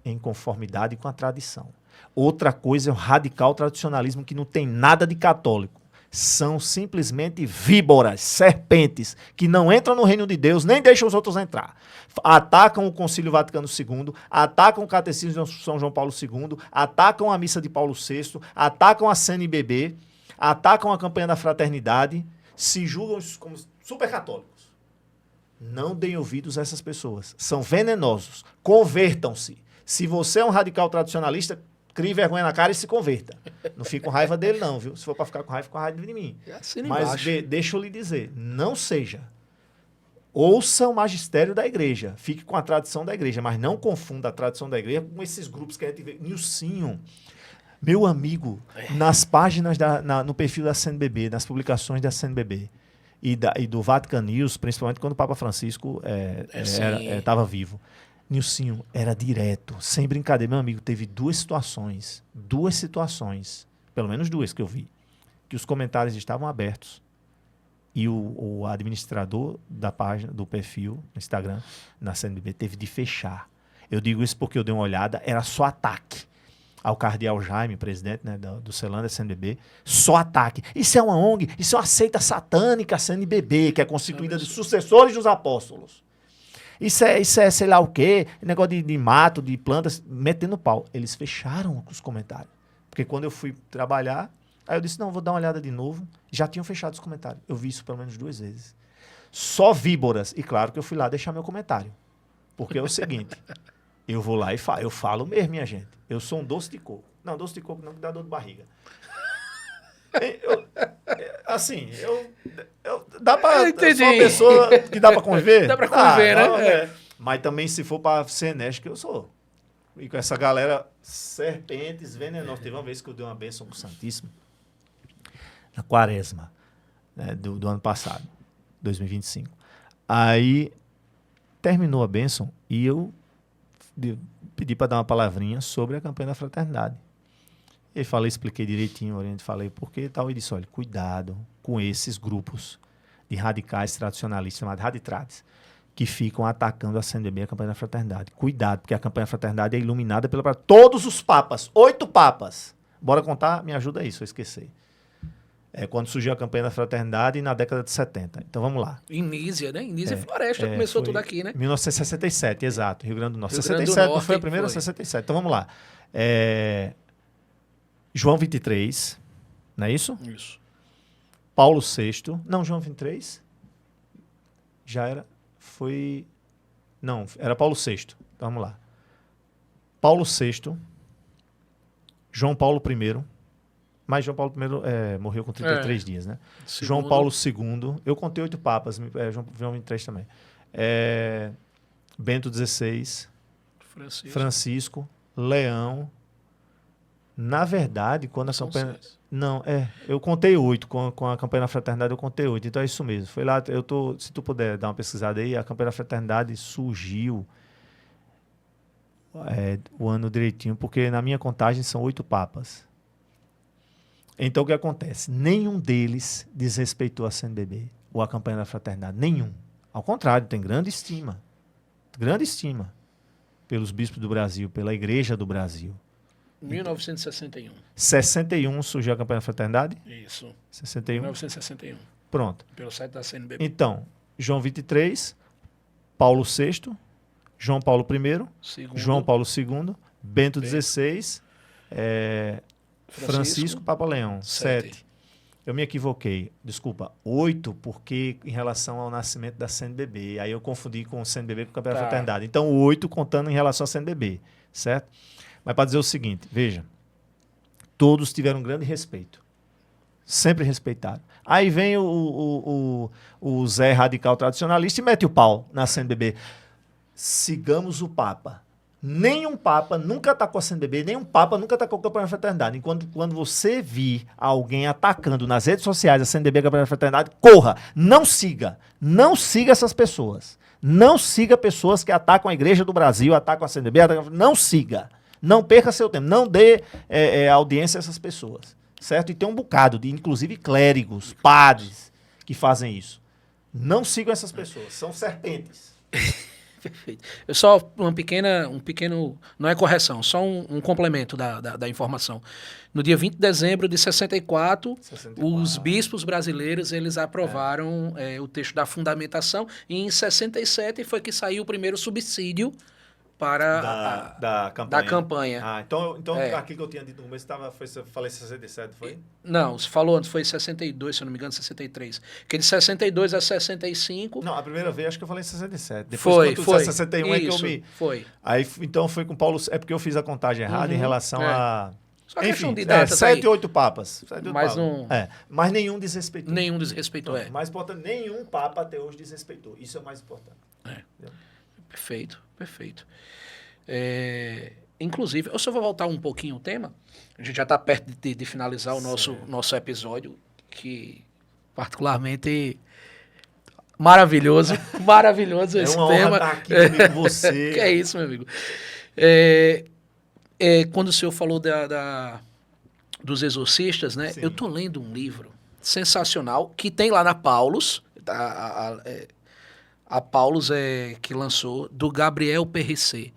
em conformidade com a tradição. Outra coisa é o radical tradicionalismo que não tem nada de católico. São simplesmente víboras, serpentes, que não entram no reino de Deus, nem deixam os outros entrar. Atacam o Concílio Vaticano II, atacam o Catecismo de São João Paulo II, atacam a Missa de Paulo VI, atacam a CNBB, atacam a campanha da fraternidade, se julgam como super católicos. Não deem ouvidos a essas pessoas. São venenosos. Convertam-se. Se você é um radical tradicionalista, crie vergonha na cara e se converta. Não fique com raiva dele, não, viu? Se for para ficar com raiva de mim. Mas deixa eu lhe dizer, não seja. Ouça o magistério da igreja. Fique com a tradição da igreja, mas não confunda a tradição da igreja com esses grupos que a gente vê. Nilcinho, meu amigo, nas páginas, no perfil da CNBB, nas publicações da CNBB e do Vatican News, principalmente quando o Papa Francisco estava vivo, Nilcinho, era direto, sem brincadeira. Meu amigo, teve duas situações, pelo menos duas que eu vi, que os comentários estavam abertos e o administrador da página, do perfil, no Instagram, na CNBB, teve de fechar. Eu digo isso porque eu dei uma olhada, era só ataque ao cardeal Jaime, presidente, né, do CELAN da CNBB, só ataque. Isso é uma ONG, isso é uma seita satânica, a CNBB, que é constituída de sucessores dos apóstolos. Isso é sei lá o quê, negócio de mato, de plantas, metendo pau. Eles fecharam os comentários. Porque quando eu fui trabalhar, aí eu disse, não, vou dar uma olhada de novo. Já tinham fechado os comentários. Eu vi isso pelo menos 2 vezes. Só víboras. E claro que eu fui lá deixar meu comentário. Porque é o seguinte, eu vou lá e falo. Eu falo mesmo, minha gente. Eu sou um doce de coco. Não, doce de coco não, que dá dor de barriga. Dá pra... Eu sou uma pessoa que dá pra conviver? Dá pra conviver, né? Não, é. Mas também, se for pra ser enérgico, eu sou. E com essa galera, serpentes venenosas. Teve uma vez que eu dei uma bênção pro Santíssimo, na quaresma, né, do ano passado, 2025. Aí, terminou a bênção e eu pedi para dar uma palavrinha sobre a campanha da fraternidade. E expliquei direitinho, falei por quê e tal. E disse, olha, cuidado com esses grupos de radicais tradicionalistas, chamados raditrades, que ficam atacando a CNBB, a campanha da fraternidade. Cuidado, porque a campanha da fraternidade é iluminada pela todos os papas, 8 papas. Bora contar? Me ajuda aí, se eu esquecer. Quando surgiu a campanha da fraternidade na década de 70. Então vamos lá. Inísia, né? Inísia Floresta começou tudo aqui, né? 1967, exato, Rio Grande do Norte. Rio Grande do 67 não Norte, foi a primeira? foi. 67. Então vamos lá. João 23, não é isso? Isso. Paulo VI. Não, João 23 já era. Foi. Não, era Paulo VI. Então vamos lá. Paulo VI. João Paulo I. Mas João Paulo I morreu com 33 dias, né? Segundo. João Paulo II. Eu contei 8 papas. João 23 também. Bento XVI. Francisco. Leão. Na verdade, quando a campanha... Não, eu contei 8, com a campanha da fraternidade eu contei 8, então é isso mesmo. Foi lá, se tu puder dar uma pesquisada aí, a campanha da fraternidade surgiu o ano direitinho, porque na minha contagem são 8 papas. Então o que acontece? Nenhum deles desrespeitou a CNBB ou a campanha da fraternidade, nenhum. Ao contrário, tem grande estima. Grande estima. pelos bispos do Brasil, pela Igreja do Brasil. 1961. 61 surgiu a campanha da fraternidade? Isso. 61? 1961. Pronto. Pelo site da CNBB. Então, João 23, Paulo VI, João Paulo I, Segundo, João Paulo II, Bento XVI, Francisco Papa Leão, 7. Eu me equivoquei, desculpa, 8, porque em relação ao nascimento da CNBB, aí eu confundi com o CNBB com o Campeonato da Fraternidade. Então, 8 contando em relação à CNBB, certo? Mas para dizer o seguinte, veja, todos tiveram um grande respeito, sempre respeitaram. Aí vem o Zé radical tradicionalista e mete o pau na CNBB. Sigamos o Papa. Nenhum Papa nunca atacou a CNBB, nenhum Papa nunca atacou a Campanha da Fraternidade. Enquanto quando você vir alguém atacando nas redes sociais a CNBB e a Campanha da Fraternidade, corra, não siga. Não siga essas pessoas. Não siga pessoas que atacam a Igreja do Brasil, atacam a CNBB, não siga. Não perca seu tempo, não dê audiência a essas pessoas. Certo? E tem um bocado de, inclusive, clérigos, padres, que fazem isso. Não sigam essas pessoas, são serpentes. Perfeito. Eu só um pequeno, não é correção, só um complemento da informação. No dia 20 de dezembro de 64, os bispos brasileiros, eles aprovaram o texto da fundamentação, e em 67 foi que saiu o primeiro subsídio para da campanha. Ah, então aquilo que eu tinha dito no começo, falei 67, foi? Não, você falou antes, foi 62, se eu não me engano, 63. Porque de 62 a 65... Não, a primeira vez acho que eu falei 67. Depois, foi. 61 Isso, é que eu me... Foi. Aí, então, foi com Paulo... É porque eu fiz a contagem errada em relação a... Só questão de datas 7 e 8 papas. Mas não... Mas nenhum desrespeitou. Nenhum desrespeitou, Então, mais importante, nenhum papa até hoje desrespeitou. Isso é o mais importante. Perfeito, perfeito. Inclusive, eu só vou voltar um pouquinho o tema. A gente já está perto de finalizar o nosso episódio, que particularmente maravilhoso. Maravilhoso esse tema. É uma honra estar aqui comigo com você. Que é isso, meu amigo. Quando o senhor falou dos exorcistas, né? Sim. Eu estou lendo um livro sensacional que tem lá na Paulus. A Paulus que lançou, do Gabriel Perricet,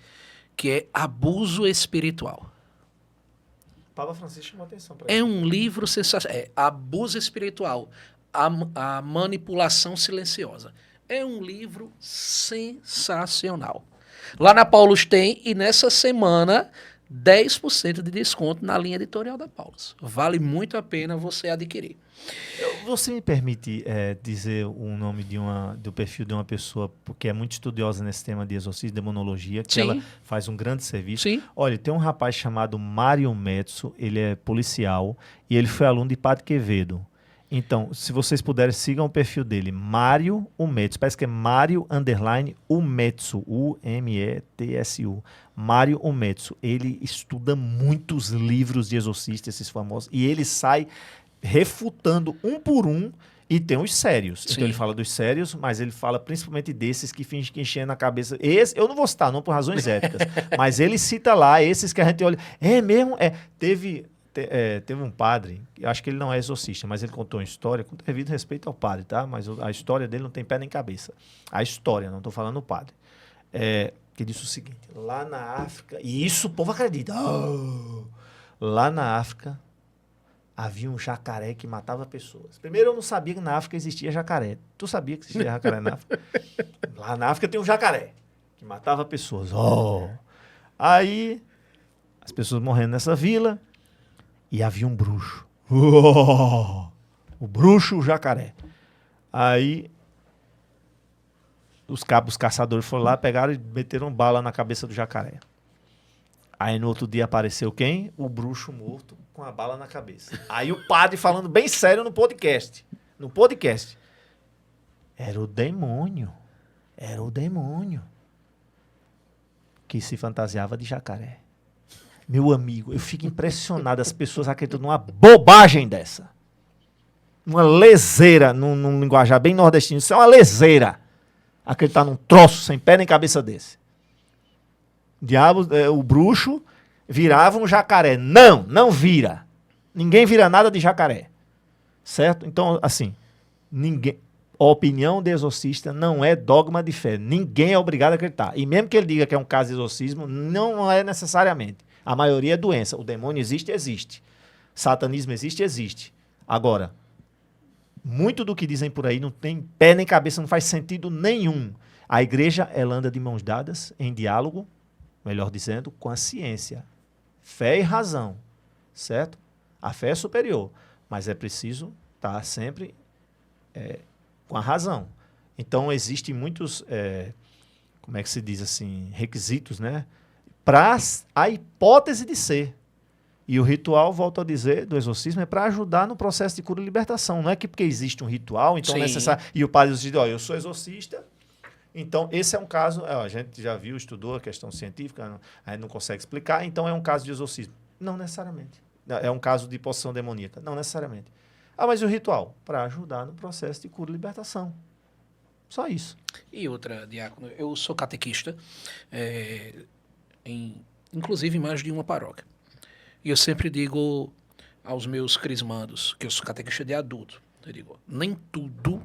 que é Abuso Espiritual. Papa Francisco chamou atenção para isso. É um livro sensacional. Abuso Espiritual, a Manipulação Silenciosa. É um livro sensacional. Lá na Paulus tem, e nessa semana, 10% de desconto na linha editorial da Paulus. Vale muito a pena você adquirir. Você me permite dizer o nome do perfil de uma pessoa que é muito estudiosa nesse tema de exorcismo e demonologia, que ela faz um grande serviço? Sim. Olha, tem um rapaz chamado Mário Metso, ele é policial e ele foi aluno de Padre Quevedo. Então, se vocês puderem, sigam o perfil dele, Mário Umetsu. Parece que é Mário Umetsu, U-M-E-T-S-U. Mário Umetsu. Ele estuda muitos livros de exorcistas, esses famosos, e ele sai refutando um por um, e tem os sérios. Sim. Então ele fala dos sérios, mas ele fala principalmente desses que fingem que enchem na cabeça. Eu não vou citar, não por razões éticas, mas ele cita lá esses que a gente olha. É mesmo? Teve um padre, eu acho que ele não é exorcista, mas ele contou uma história, com devido respeito ao padre, tá? Mas a história dele não tem pé nem cabeça. A história, não estou falando o padre. Que disse o seguinte, lá na África, e isso o povo acredita, lá na África havia um jacaré que matava pessoas. Primeiro, eu não sabia que na África existia jacaré. Tu sabia que existia jacaré na África? Lá na África tem um jacaré que matava pessoas. Aí, as pessoas morrendo nessa vila, e havia um bruxo. O bruxo, o jacaré. Aí, os caçadores foram lá, pegaram e meteram bala na cabeça do jacaré. Aí, no outro dia, apareceu quem? O bruxo morto com a bala na cabeça. Aí, o padre falando bem sério no podcast. Era o demônio. Era o demônio que se fantasiava de jacaré. Meu amigo, eu fico impressionado, as pessoas acreditam numa bobagem dessa. Uma leseira, num linguajar bem nordestino. Isso é uma leseira. Acreditar num troço sem pé nem cabeça desse. O bruxo virava um jacaré. Não vira. Ninguém vira nada de jacaré. Certo? Então, assim, ninguém... opinião de exorcista não é dogma de fé. Ninguém é obrigado a acreditar. E mesmo que ele diga que é um caso de exorcismo, não é necessariamente. A maioria é doença. O demônio existe, existe. Satanismo existe, existe. Agora, muito do que dizem por aí não tem pé nem cabeça, não faz sentido nenhum. A igreja, ela anda de mãos dadas, em diálogo, melhor dizendo, com a ciência. Fé e razão, certo? A fé é superior, mas é preciso estar sempre com a razão. Então, existem muitos, como é que se diz assim, requisitos, né? Para a hipótese de ser. E o ritual, volto a dizer, do exorcismo é para ajudar no processo de cura e libertação. Não é que porque existe um ritual, então é necessário. E o padre diz: ó, eu sou exorcista, então esse é um caso. A gente já viu, estudou a questão científica, a gente não consegue explicar, então é um caso de exorcismo. Não necessariamente. É um caso de possessão demoníaca. Não necessariamente. Mas o ritual? Para ajudar no processo de cura e libertação. Só isso. E outra, diácono, eu sou catequista, inclusive em mais de uma paróquia. E eu sempre digo aos meus crismandos, que eu sou catequista de adulto, eu digo, nem tudo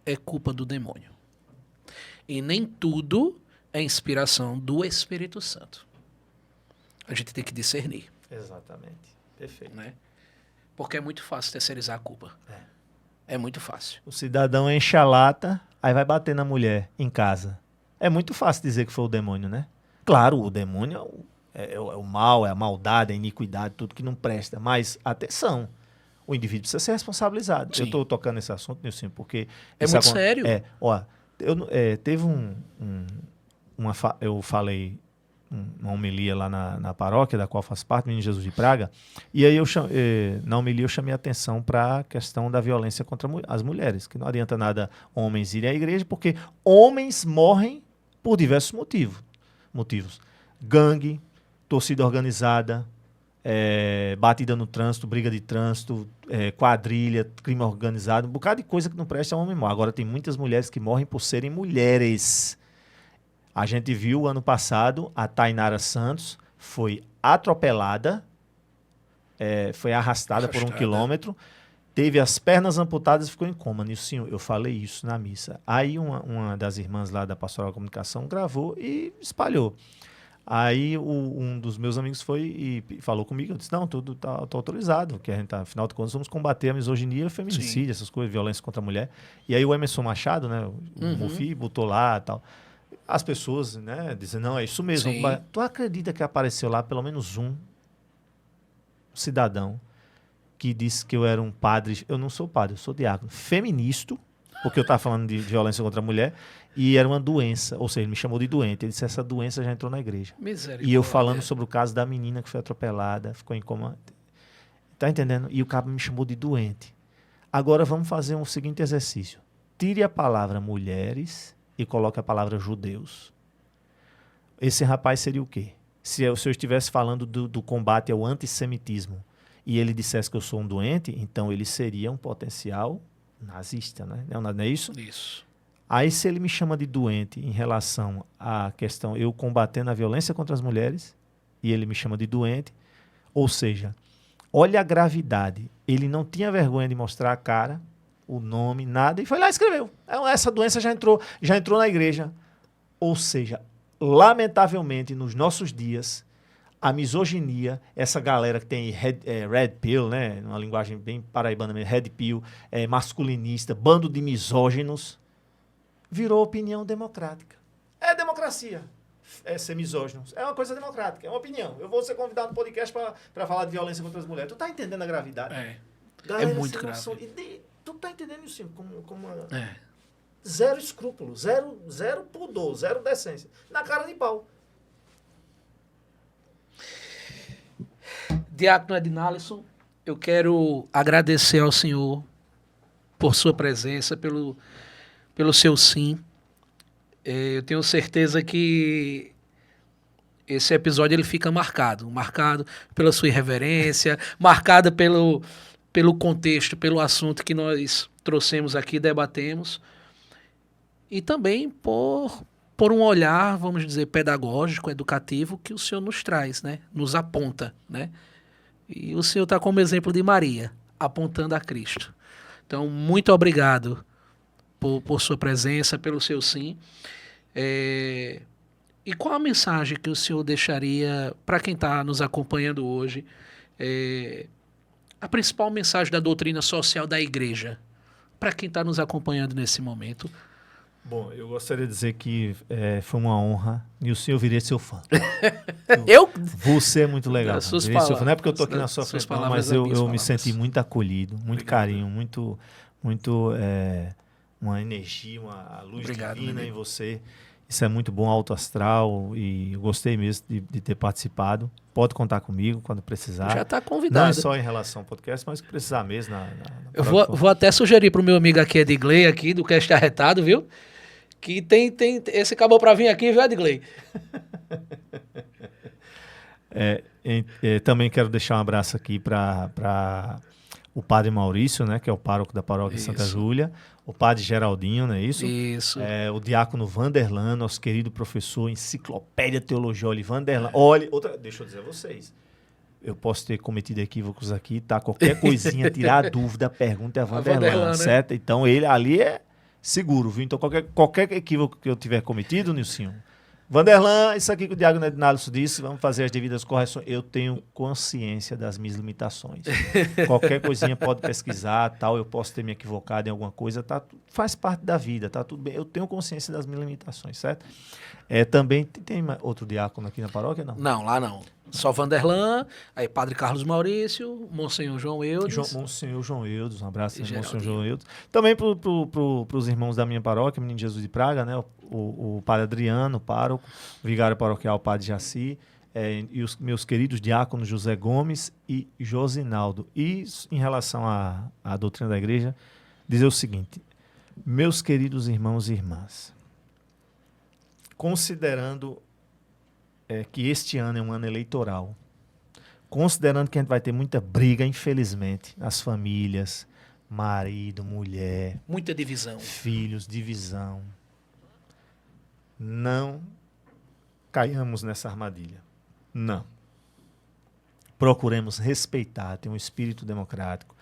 é culpa do demônio. E nem tudo é inspiração do Espírito Santo. A gente tem que discernir. Exatamente. Perfeito. Né? Porque é muito fácil terceirizar a culpa. É muito fácil. O cidadão enche a lata, aí vai bater na mulher em casa. É muito fácil dizer que foi o demônio, né? Claro, o demônio é o mal, é a maldade, a iniquidade, tudo que não presta. Mas, atenção, o indivíduo precisa ser responsabilizado. Sim. Eu estou tocando nesse assunto, Nilson, porque... É muito sério. Teve eu falei uma homilia lá na paróquia, da qual faço parte, Menino Jesus de Praga, e aí na homilia eu chamei a atenção para a questão da violência contra as mulheres, que não adianta nada homens irem à igreja, porque homens morrem por diversos motivos. Gangue, torcida organizada, batida no trânsito, briga de trânsito, quadrilha, crime organizado, um bocado de coisa que não presta a homem morre. Agora tem muitas mulheres que morrem por serem mulheres. A gente viu ano passado a Tainara Santos foi atropelada, foi arrastada por 1 quilômetro, teve as pernas amputadas e ficou em coma. Nilson, eu falei isso na missa. Aí uma das irmãs lá da Pastoral Comunicação gravou e espalhou. Aí um dos meus amigos foi e falou comigo, eu disse, não, tudo tá autorizado, que a gente afinal de contas vamos combater a misoginia, feminicídio, essas coisas, violência contra a mulher. E aí o Emerson Machado, né, o Mufi, botou lá e tal. As pessoas, né, dizem, não, é isso mesmo. Mas tu acredita que apareceu lá pelo menos um cidadão que disse que eu era um padre, eu não sou padre, eu sou diácono, feminista, porque eu estava falando de violência contra a mulher, e era uma doença, ou seja, ele me chamou de doente. Ele disse, essa doença já entrou na igreja. E eu falando sobre o caso da menina que foi atropelada, ficou em coma. Tá entendendo? E o cabo me chamou de doente. Agora vamos fazer um seguinte exercício. Tire a palavra mulheres e coloque a palavra judeus. Esse rapaz seria o quê? Se eu estivesse falando do combate ao antissemitismo e ele dissesse que eu sou um doente, então ele seria um potencial nazista, né? Não é isso? Isso. Aí, se ele me chama de doente em relação à questão, eu combatendo a violência contra as mulheres, e ele me chama de doente, ou seja, olha a gravidade. Ele não tinha vergonha de mostrar a cara, o nome, nada, e foi lá e escreveu. Essa doença já entrou na igreja. Ou seja, lamentavelmente, nos nossos dias, a misoginia, essa galera que tem red pill, né, uma linguagem bem paraibana mesmo, red pill, masculinista, bando de misóginos, virou opinião democrática. É democracia. Ser misógino. É uma coisa democrática, é uma opinião. Eu vou ser convidado no podcast para falar de violência contra as mulheres. Tu tá entendendo a gravidade? Galera, é muito grave. Tu tá entendendo isso como zero escrúpulo, zero pudor, zero decência. Na cara de pau. Diácono Ednalisson, eu quero agradecer ao senhor por sua presença, pelo seu sim. Eu tenho certeza que esse episódio ele fica marcado pela sua irreverência, marcado pelo contexto, pelo assunto que nós trouxemos aqui, debatemos, e também por um olhar, vamos dizer, pedagógico, educativo, que o senhor nos traz, né? Nos aponta, né? E o senhor está como exemplo de Maria, apontando a Cristo. Então, muito obrigado por sua presença, pelo seu sim. E qual a mensagem que o senhor deixaria para quem está nos acompanhando hoje? A principal mensagem da doutrina social da igreja, para quem está nos acompanhando nesse momento. Bom, eu gostaria de dizer que foi uma honra, Nilson, eu virei seu fã. Você é muito legal. Seu fã. Não é porque eu estou aqui na sua frente, não, mas eu me senti muito acolhido, muito carinho, muito uma energia, uma luz divina em você. Isso é muito bom, alto astral, e eu gostei mesmo de ter participado. Pode contar comigo quando precisar. Já está convidado. Não só em relação ao podcast, mas que precisar mesmo. Eu vou até sugerir para o meu amigo aqui, Edgley, aqui do Cast Arretado, viu? Que tem esse acabou para vir aqui, viu, Edgley? Também quero deixar um abraço aqui para o padre Maurício, né, que é o pároco da paróquia Santa Júlia, o padre Geraldinho, não é isso? Isso. O diácono Vanderlan, nosso querido professor, enciclopédia teologia, Vanderlan. Olha, deixa eu dizer a vocês, eu posso ter cometido equívocos aqui, tá? Qualquer coisinha, tirar a dúvida, pergunta é a Vanderlan, certo? Né? Então ele ali é seguro, viu? Então qualquer equívoco que eu tiver cometido, Nilcinho, Vanderlan, isso aqui que o Diácono Ednalson disse, vamos fazer as devidas correções. Eu tenho consciência das minhas limitações. Qualquer coisinha pode pesquisar, tal, eu posso ter me equivocado em alguma coisa, tá, faz parte da vida, tá tudo bem. Eu tenho consciência das minhas limitações, certo? Também tem outro diácono aqui na paróquia, não? Não, lá não. Só Vanderlan, aí Padre Carlos Maurício, Monsenhor João Eudes. Monsenhor João Eudes, um abraço, Monsenhor João Eudes. Também para os irmãos da minha paróquia, Menino Jesus de Praga, né? O Padre Adriano, o pároco, o vigário paroquial, Padre Jaci, e os meus queridos diáconos José Gomes e Josinaldo. E em relação à doutrina da igreja, dizer o seguinte: meus queridos irmãos e irmãs, considerando que este ano é um ano eleitoral, considerando que a gente vai ter muita briga, infelizmente, nas famílias, marido, mulher, muita divisão, filhos, divisão, não caiamos nessa armadilha. Não. Procuremos respeitar, ter um espírito democrático,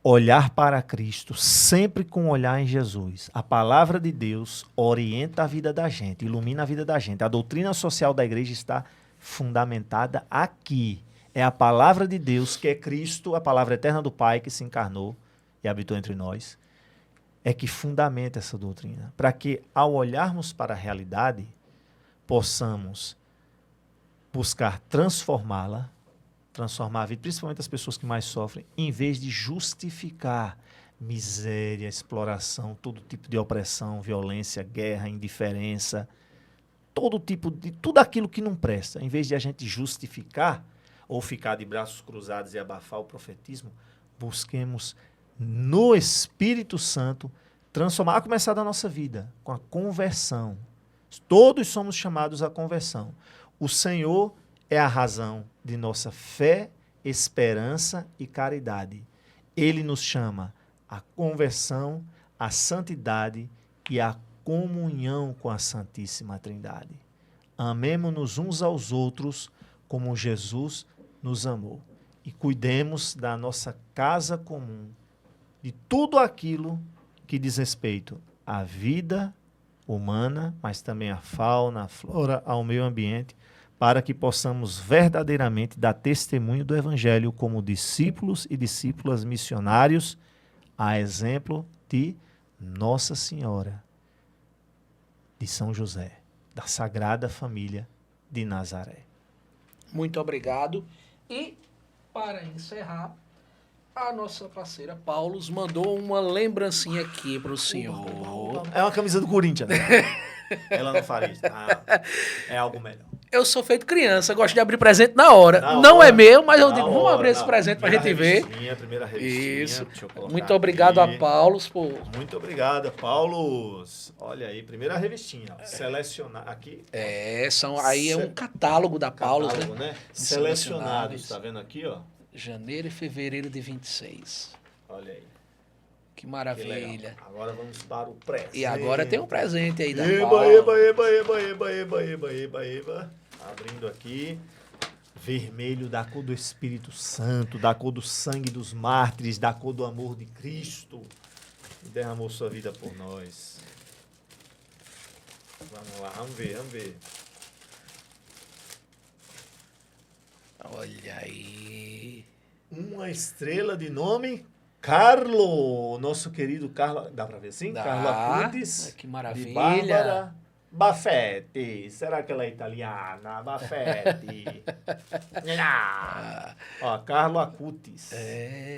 olhar para Cristo, sempre com um olhar em Jesus. A palavra de Deus orienta a vida da gente, ilumina a vida da gente. A doutrina social da igreja está fundamentada aqui. É a palavra de Deus, que é Cristo, a palavra eterna do Pai, que se encarnou e habitou entre nós, é que fundamenta essa doutrina. Para que, ao olharmos para a realidade, possamos buscar transformá-la, transformar a vida, principalmente as pessoas que mais sofrem, em vez de justificar miséria, exploração, todo tipo de opressão, violência, guerra, indiferença, tudo aquilo que não presta. Em vez de a gente justificar ou ficar de braços cruzados e abafar o profetismo, busquemos no Espírito Santo transformar, a começar da nossa vida, com a conversão. Todos somos chamados à conversão. O Senhor é a razão de nossa fé, esperança e caridade. Ele nos chama à conversão, à santidade e à comunhão com a Santíssima Trindade. Amemo-nos uns aos outros como Jesus nos amou. E cuidemos da nossa casa comum, de tudo aquilo que diz respeito à vida humana, mas também à fauna, à flora, ao meio ambiente, para que possamos verdadeiramente dar testemunho do Evangelho como discípulos e discípulas missionários, a exemplo de Nossa Senhora de São José, da Sagrada Família de Nazaré. Muito obrigado. E, para encerrar, a nossa parceira Paulus mandou uma lembrancinha aqui para o senhor. É uma camisa do Corinthians. Ela não faria isso. É algo melhor. Eu sou feito criança, gosto de abrir presente na hora. Não é meu, mas eu digo, vamos abrir esse presente para a gente ver. Primeira revistinha. Isso. Muito obrigado a Paulus por... Muito obrigado, Paulus. Olha aí, primeira revistinha. Selecionar aqui. É um catálogo da Paulus, né? Selecionados, tá vendo aqui, ó? Janeiro e fevereiro de 26. Olha aí. Que maravilha. Que agora vamos para o presente. E agora tem um presente aí da Eba. Abrindo aqui. vermelho da cor do Espírito Santo, da cor do sangue dos mártires, da cor do amor de Cristo, que derramou sua vida por nós. Vamos lá, vamos ver. Olha aí. Uma estrela de nome Carlo, nosso querido Carlo, dá pra ver assim? Dá. Carlo Acutis, Que maravilha. de Bárbara Baffetti. Será que ela é italiana? Baffetti. Ó, Carlo Acutis.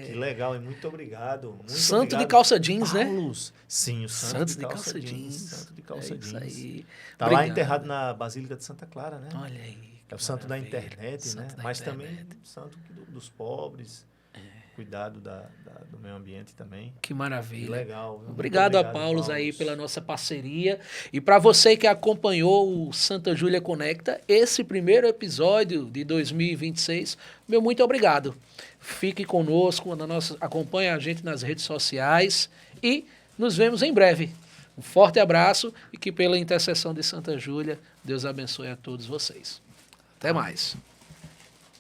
Que legal, e muito obrigado. Muito Santo obrigado. de calça jeans, né? Paulos. Sim, o Santo santo de calça jeans. Santo de calça É isso jeans. aí. Tá lá Obrigado. enterrado na Basílica de Santa Clara, né? Olha aí. É o santo da maravilha. internet, né? Santo da Mas internet. também o santo dos pobres. Cuidado do meio ambiente também. Que maravilha. Que legal. Viu? Obrigado a Paulos aí pela nossa parceria. E para você que acompanhou o Santa Júlia Conecta, esse primeiro episódio de 2026, meu muito obrigado. Fique conosco, acompanhe a gente nas redes sociais e nos vemos em breve. Um forte abraço e que pela intercessão de Santa Júlia, Deus abençoe a todos vocês. Até mais.